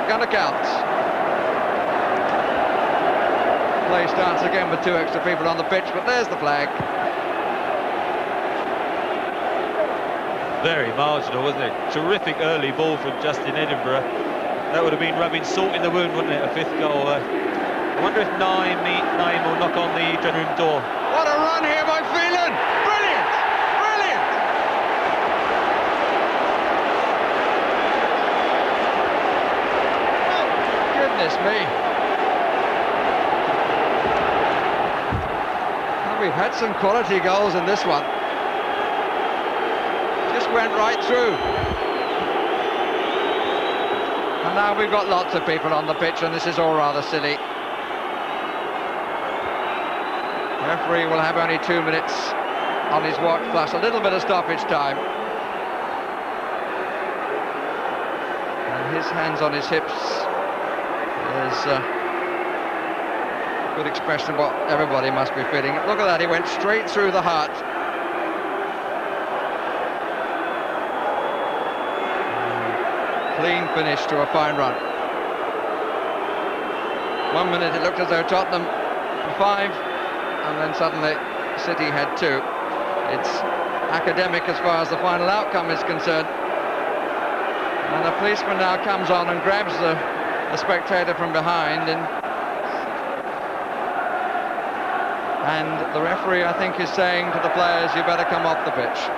Gonna count. Play starts again with 2 extra people on the pitch, but there's the flag. Very marginal, wasn't it? Terrific early ball from Justin Edinburgh. That would have been rubbing salt in the wound, wouldn't it? A 5th goal. I wonder if Naeem will knock on the dressing room door. What a run here by Phelan! Brilliant! Brilliant! Oh, goodness me. Well, we've had some quality goals in this one. Went right through, and now we've got lots of people on the pitch, and this is all rather silly. The referee will have only 2 minutes on his watch, plus a little bit of stoppage time, and his hands on his hips is a good expression of what everybody must be feeling. Look at that, he went straight through the heart. Clean finish to a fine run. 1 minute it looked as though Tottenham had 5, and then suddenly City had 2. It's academic as far as the final outcome is concerned. And a policeman now comes on and grabs the spectator from behind, and the referee, I think, is saying to the players, "You better come off the pitch."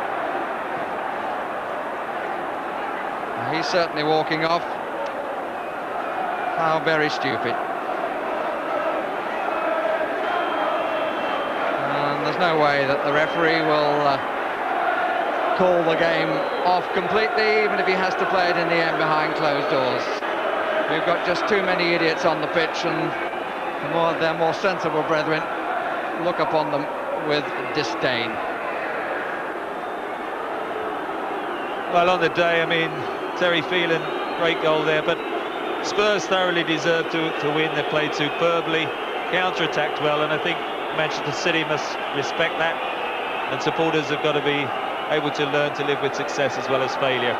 He's certainly walking off. How very stupid. And there's no way that the referee will call the game off completely, even if he has to play it in the end behind closed doors. We've got just too many idiots on the pitch, and their more sensible brethren look upon them with disdain. Well, on the day, I mean, Terry Phelan, great goal there, but Spurs thoroughly deserved to win. They played superbly, counter-attacked well, and I think Manchester City must respect that, and supporters have got to be able to learn to live with success as well as failure.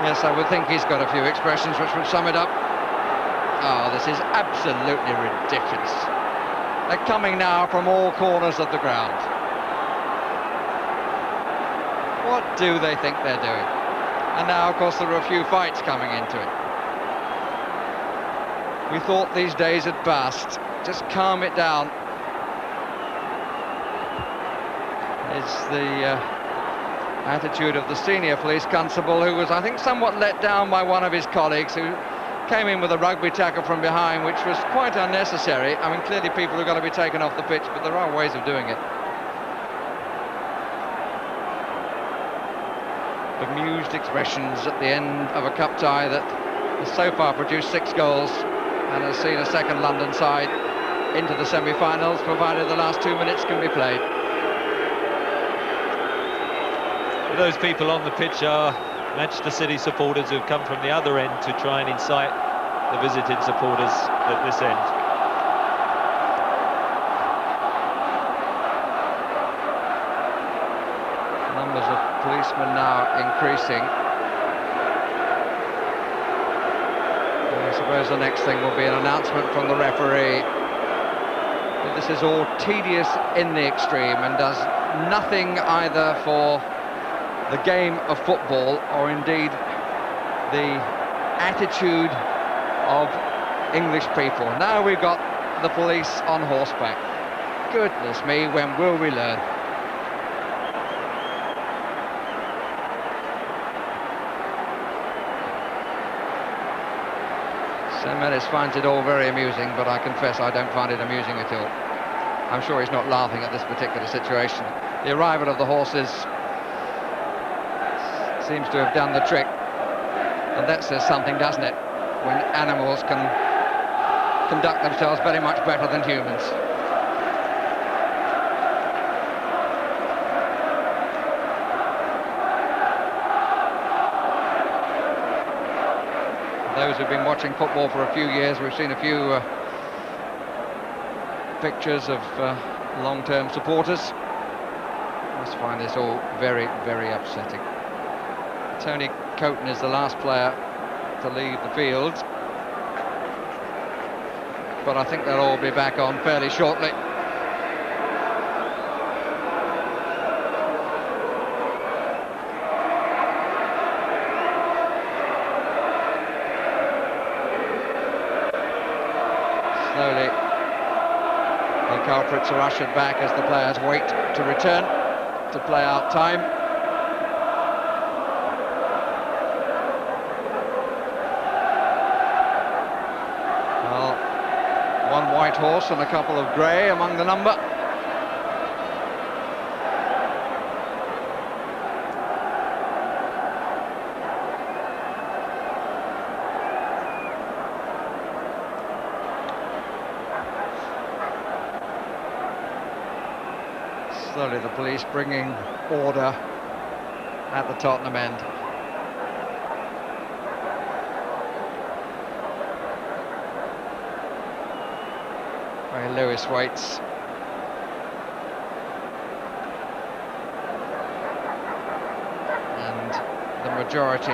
Yes, I would think he's got a few expressions which would sum it up. Oh, this is absolutely ridiculous. They're coming now from all corners of the ground. What do they think they're doing? And now, of course, there are a few fights coming into it. We thought these days had passed. Just calm it down. It's the attitude of the senior police constable, who was, I think, somewhat let down by one of his colleagues who came in with a rugby tackle from behind, which was quite unnecessary. I mean, clearly people are going to be taken off the pitch, but there are ways of doing it. Bemused expressions at the end of a cup tie that has so far produced 6 goals and has seen a second London side into the semi-finals, provided the last 2 minutes can be played. Those people on the pitch are Manchester City supporters who've come from the other end to try and incite the visiting supporters at this end. Numbers of policemen now increasing. I suppose the next thing will be an announcement from the referee that this is all tedious in the extreme and does nothing either for the game of football or indeed the attitude of English people. Now we've got the police on horseback. Goodness me, when will we learn? Semenis finds it all very amusing, but I confess I don't find it amusing at all. I'm sure he's not laughing at this particular situation. The arrival of the horses seems to have done the trick, and that says something, doesn't it, when animals can conduct themselves very much better than humans. Those who've been watching football for a few years, we've seen a few pictures of long-term supporters. I must find this all very, very upsetting. Tony Coton is the last player to leave the field, but I think they'll all be back on fairly shortly. Slowly, the culprits are ushered back as the players wait to return to play out time. Well, one white horse and a couple of grey among the number. Slowly the police bringing order at the Tottenham end. Where Lewis waits. And the majority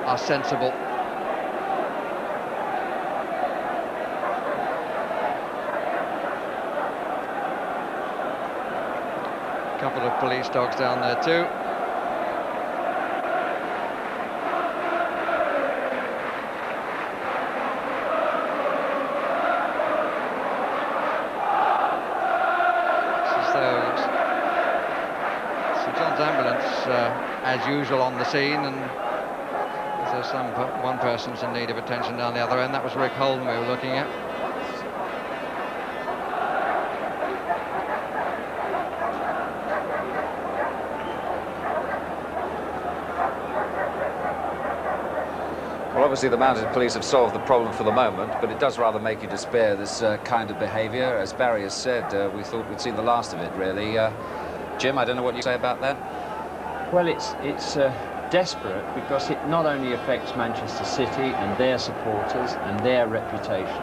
are sensible. Couple of police dogs down there too. St John's ambulance, as usual, on the scene, and there's one person's in need of attention down the other end. That was Rick Holden we were looking at. Well, obviously the mounted police have solved the problem for the moment, but it does rather make you despair, this kind of behaviour. As Barry has said, we thought we'd seen the last of it, really. Jim, I don't know what you say about that. Well, it's desperate because it not only affects Manchester City and their supporters and their reputation,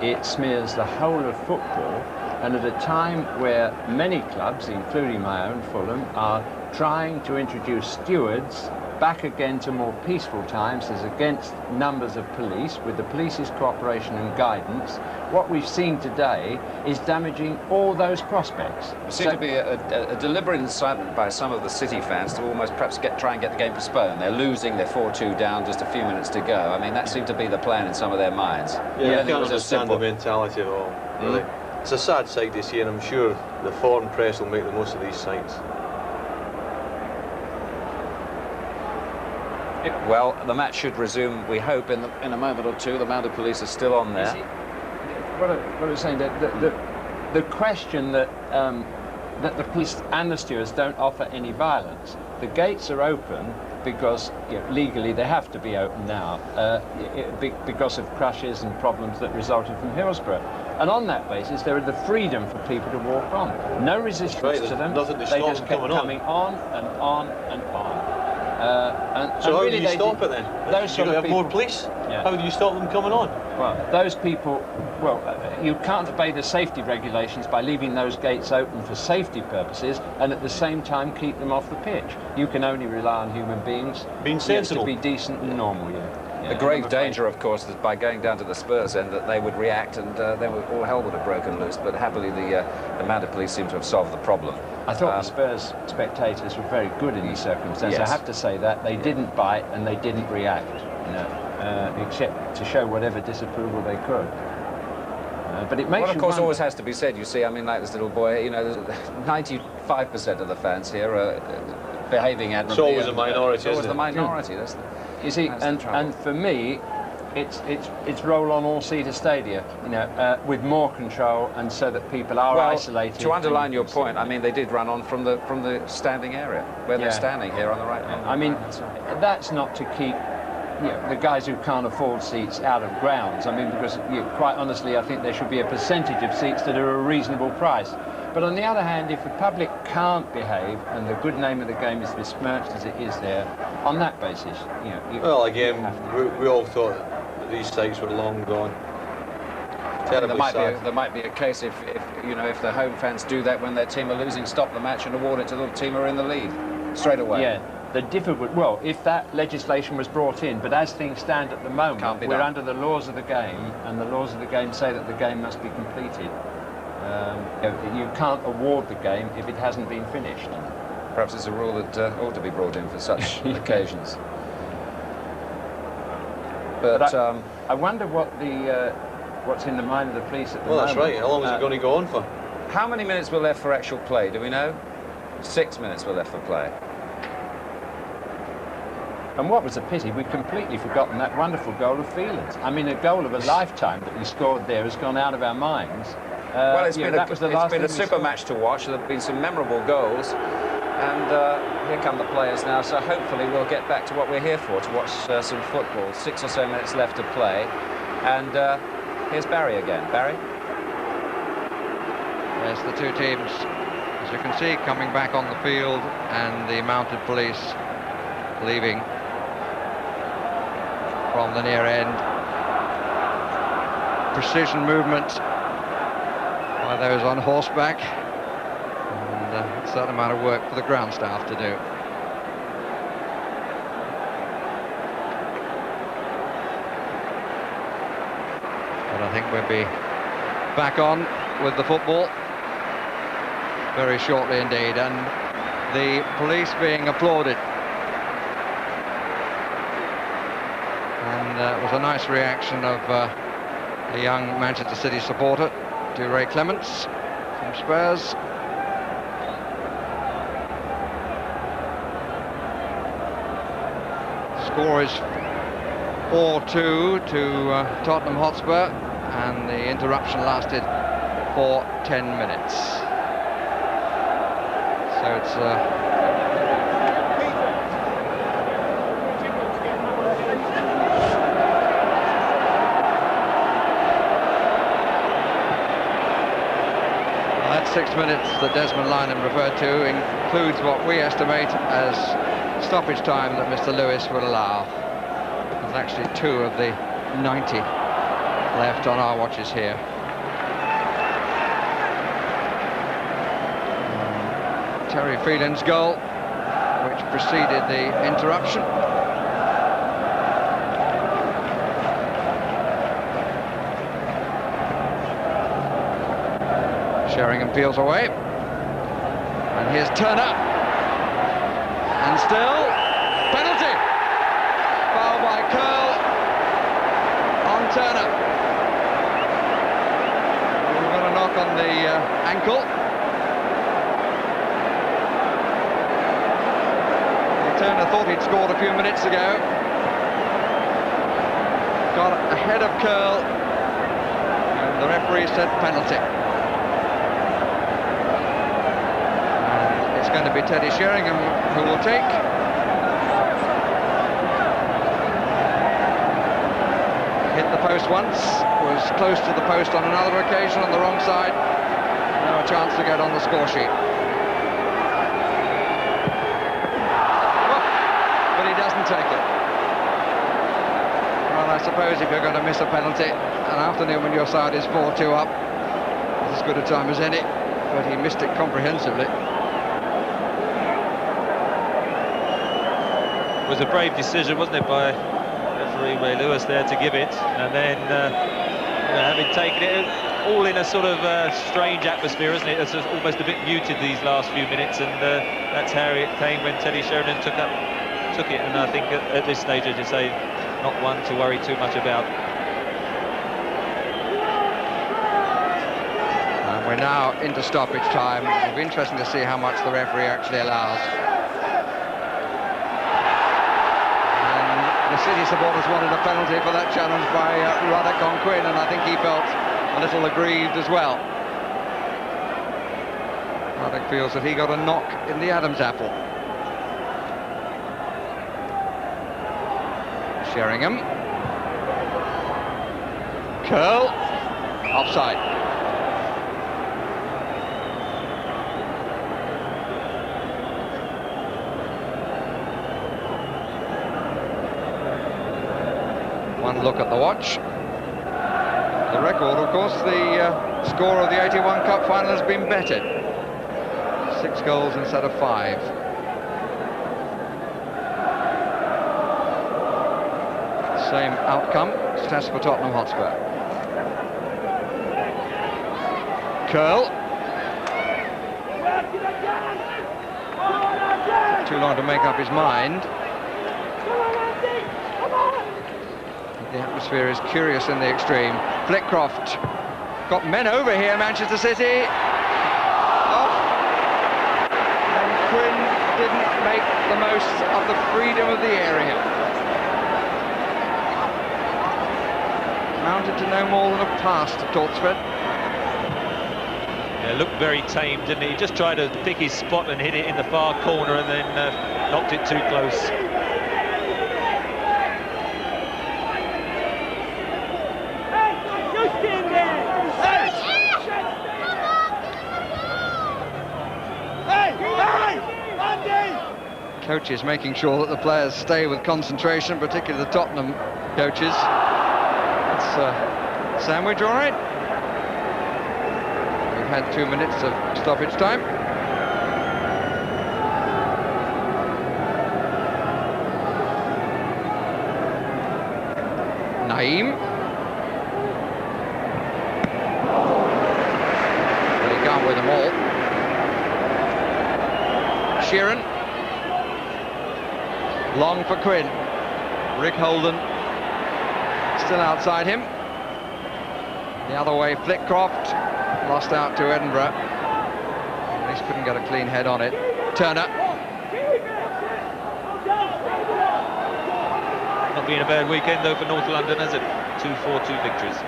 it smears the whole of football, and at a time where many clubs, including my own, Fulham, are trying to introduce stewards back again to more peaceful times as against numbers of police, with the police's cooperation and guidance. What we've seen today is damaging all those prospects. There seems to be a deliberate incitement by some of the City fans to almost perhaps try and get the game postponed. They're losing, they're 4-2 down, just a few minutes to go. I mean, that seemed to be the plan in some of their minds. Yeah, I can't understand the mentality at all, really. It's a sad sight to see, and I'm sure the foreign press will make the most of these sights. Well, the match should resume, we hope, in a moment or two. The mounted police are still on there. What I was saying, the question that the police and the stewards don't offer any violence. The gates are open, because legally they have to be open now because of crashes and problems that resulted from Hillsborough. And on that basis, there is the freedom for people to walk on. No resistance to them. They just kept coming on and on and on. So how do you stop it then? Those Do you have people, more police? Yeah. How do you stop them coming on? Well, those people, you can't obey the safety regulations by leaving those gates open for safety purposes and at the same time keep them off the pitch. You can only rely on human beings being sensible, to be decent and normal. The grave danger, of course, is by going down to the Spurs end that they would react and then all hell would have broken loose. But happily, the mounted police seem to have solved the problem. I thought the Spurs spectators were very good in these circumstances. Yes. I have to say that they didn't bite and they didn't react, except to show whatever disapproval they could. But it makes Well, of course, wonder. always has to be said. You see, I mean, like this little boy, 95% of the fans here are behaving admirably. It's always a minority. It's always the minority. That's the, you see, and for me, it's roll on all-seater stadia, with more control and so that people are isolated. To underline your point, I mean, they did run on from the standing area where they're standing here on the right. I mean, that's not to keep the guys who can't afford seats out of grounds. I mean, because quite honestly, I think there should be a percentage of seats that are a reasonable price. But on the other hand, if the public can't behave and the good name of the game is besmirched as it is there, on that basis, well, again, we all thought that these sites were long gone. There might be a case if the home fans do that when their team are losing, stop the match and award it to the team who are in the lead straight away. Yeah. If that legislation was brought in, but as things stand at the moment, we're under the laws of the game, and the laws of the game say that the game must be completed. You can't award the game if it hasn't been finished. Perhaps it's a rule that ought to be brought in for such occasions. But I wonder what's in the mind of the police at the moment. Well, that's right. How long is it going to go on for? How many minutes were left for actual play? Do we know? 6 minutes were left for play. And what was a pity, we'd completely forgotten that wonderful goal of Phelan's. I mean, a goal of a lifetime that we scored there has gone out of our minds. Well, it's been a super match to watch. There have been some memorable goals. And here come the players now. So hopefully we'll get back to what we're here for, to watch some football. 6 or so minutes left to play. And here's Barry again. Barry? Yes, the two teams, as you can see, coming back on the field, and the mounted police leaving from the near end. Precision movement by those on horseback, and a certain amount of work for the ground staff to do. But I think we'll be back on with the football very shortly indeed, and the police being applauded. And it was a nice reaction of a young Manchester City supporter to Ray Clements from Spurs. Score is 4-2 to Tottenham Hotspur, and the interruption lasted for 10 minutes. So it's that 6 minutes that Desmond Lynam referred to includes what we estimate as stoppage time that Mr. Lewis will allow. There's actually 2 of the 90 left on our watches here. Terry Phelan's goal, which preceded the interruption. Sheringham peels away, and here's Turner, and still penalty. Foul by Curl on Turner. We've got a knock on the ankle. Turner thought he'd scored a few minutes ago. Got ahead of Curl, and the referee said penalty. And it's going to be Teddy Sheringham who will take. Hit the post once, was close to the post on another occasion on the wrong side. Now a chance to get on the score sheet. But he doesn't take it. Well, I suppose if you're going to miss a penalty, an afternoon when your side is 4-2 up, it's as good a time as any, but he missed it comprehensively. It was a brave decision, wasn't it, by referee Ray Lewis there to give it, and then having taken it all in a sort of strange atmosphere, isn't it? It's just almost a bit muted these last few minutes, and that's how it came when Teddy Sheringham took it, and I think at this stage, as you say, not one to worry too much about. And we're now into stoppage time. It'll be interesting to see how much the referee actually allows. And the City supporters wanted a penalty for that challenge by Ruddock on Quinn, and I think he felt a little aggrieved as well. Ruddock feels that he got a knock in the Adam's apple. Sheringham. Curl. Offside. One look at the watch. The record, of course, the score of the 81 Cup final has been betted. 6 goals instead of 5. Same outcome, test for Tottenham Hotspur. Curl. Too long to make up his mind. The atmosphere is curious in the extreme. Flitcroft got men over here, Manchester City. Oh. And Quinn didn't make the most of the freedom of the area. Mounted to no more than a pass to Tortsford. Yeah, looked very tame, didn't he? He just tried to pick his spot and hit it in the far corner, and then knocked it too close. Coaches making sure that the players stay with concentration, particularly the Tottenham coaches. That's Sandwich, all right. We've had 2 minutes of stoppage time. Naeem. But he can't win them all. Sheeran. Long for Quinn. Rick Holden still outside him. The other way, Flitcroft lost out to Edinburgh. At least couldn't get a clean head on it. Turner. Not been a bad weekend though for North London, has it? 2-4-2 victories.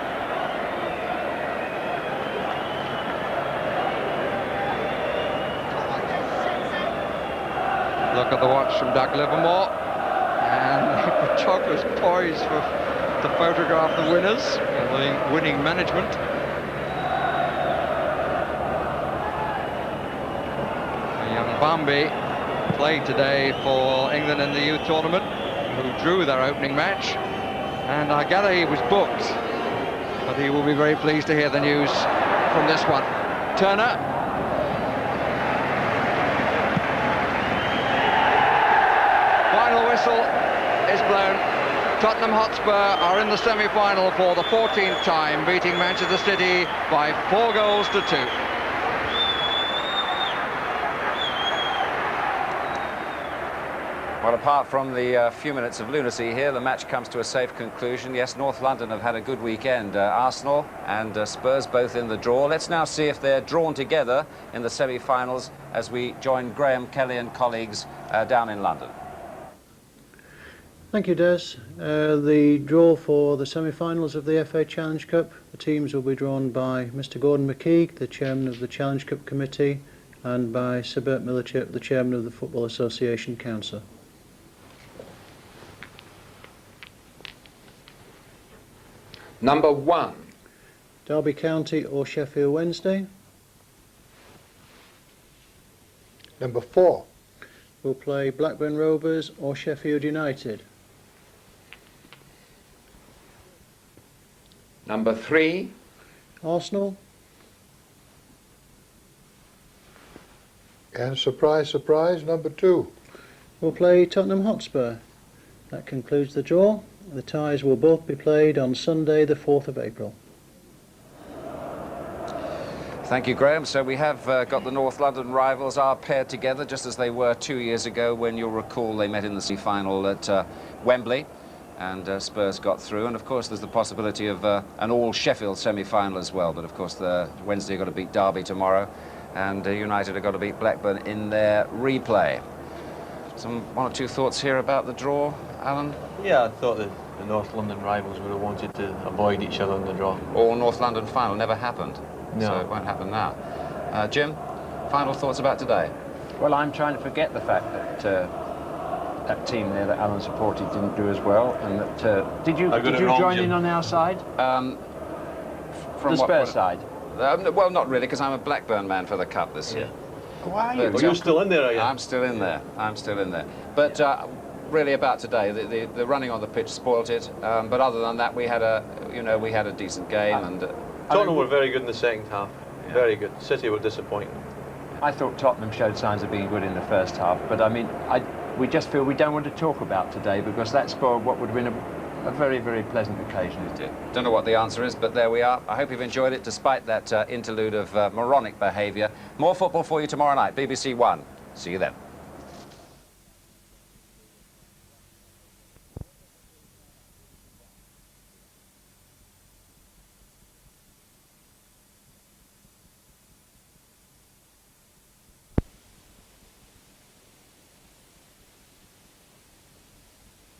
Look at the watch from Doug Livermore, and the photographer's poised to photograph the winners, the winning management. Young Bambi played today for England in the youth tournament, who drew their opening match, and I gather he was booked, but he will be very pleased to hear the news from this one. Turner. Final whistle is blown. Tottenham Hotspur are in the semi-final for the 14th time, beating Manchester City by 4 goals to 2. Well, apart from the few minutes of lunacy here, the match comes to a safe conclusion. Yes, North London have had a good weekend. Arsenal and Spurs both in the draw. Let's now see if they're drawn together in the semi-finals as we join Graham Kelly and colleagues down in London. Thank you, Des. The draw for the semi-finals of the FA Challenge Cup, the teams will be drawn by Mr Gordon McKeague, the chairman of the Challenge Cup Committee, and by Sir Bert Millichip, the chairman of the Football Association Council. Number 1. Derby County or Sheffield Wednesday. Number 4. We'll play Blackburn Rovers or Sheffield United. Number 3. Arsenal. And surprise, surprise, number 2. We'll play Tottenham Hotspur. That concludes the draw. The ties will both be played on Sunday the 4th of April. Thank you, Graham. So we have got the North London rivals are paired together just as they were 2 years ago when you'll recall they met in the semi-final at Wembley and Spurs got through. And of course there's the possibility of an all-Sheffield semi-final as well. But of course the Wednesday have got to beat Derby tomorrow and United have got to beat Blackburn in their replay. One or two thoughts here about the draw, Alan? Yeah, I thought that the North London rivals would have wanted to avoid each other in the draw. All North London final never happened. No. So it won't happen now. Jim, final thoughts about today? Well, I'm trying to forget the fact that that team there that Alan supported didn't do as well, and that did you join in on our side? From the Spurs side. Well, not really, because I'm a Blackburn man for the cup this year. Why? Well, you're still in there, are you? I'm still in there. I'm still in there. But really, about today, the running on the pitch spoilt it. But other than that, we had a decent game and. Tottenham were very good in the second half. Yeah. Very good. City were disappointing. I thought Tottenham showed signs of being good in the first half, but I mean, we just feel we don't want to talk about today because that spoiled what would have been a very, very pleasant occasion. Don't know what the answer is, but there we are. I hope you've enjoyed it despite that interlude of moronic behaviour. More football for you tomorrow night, BBC One. See you then.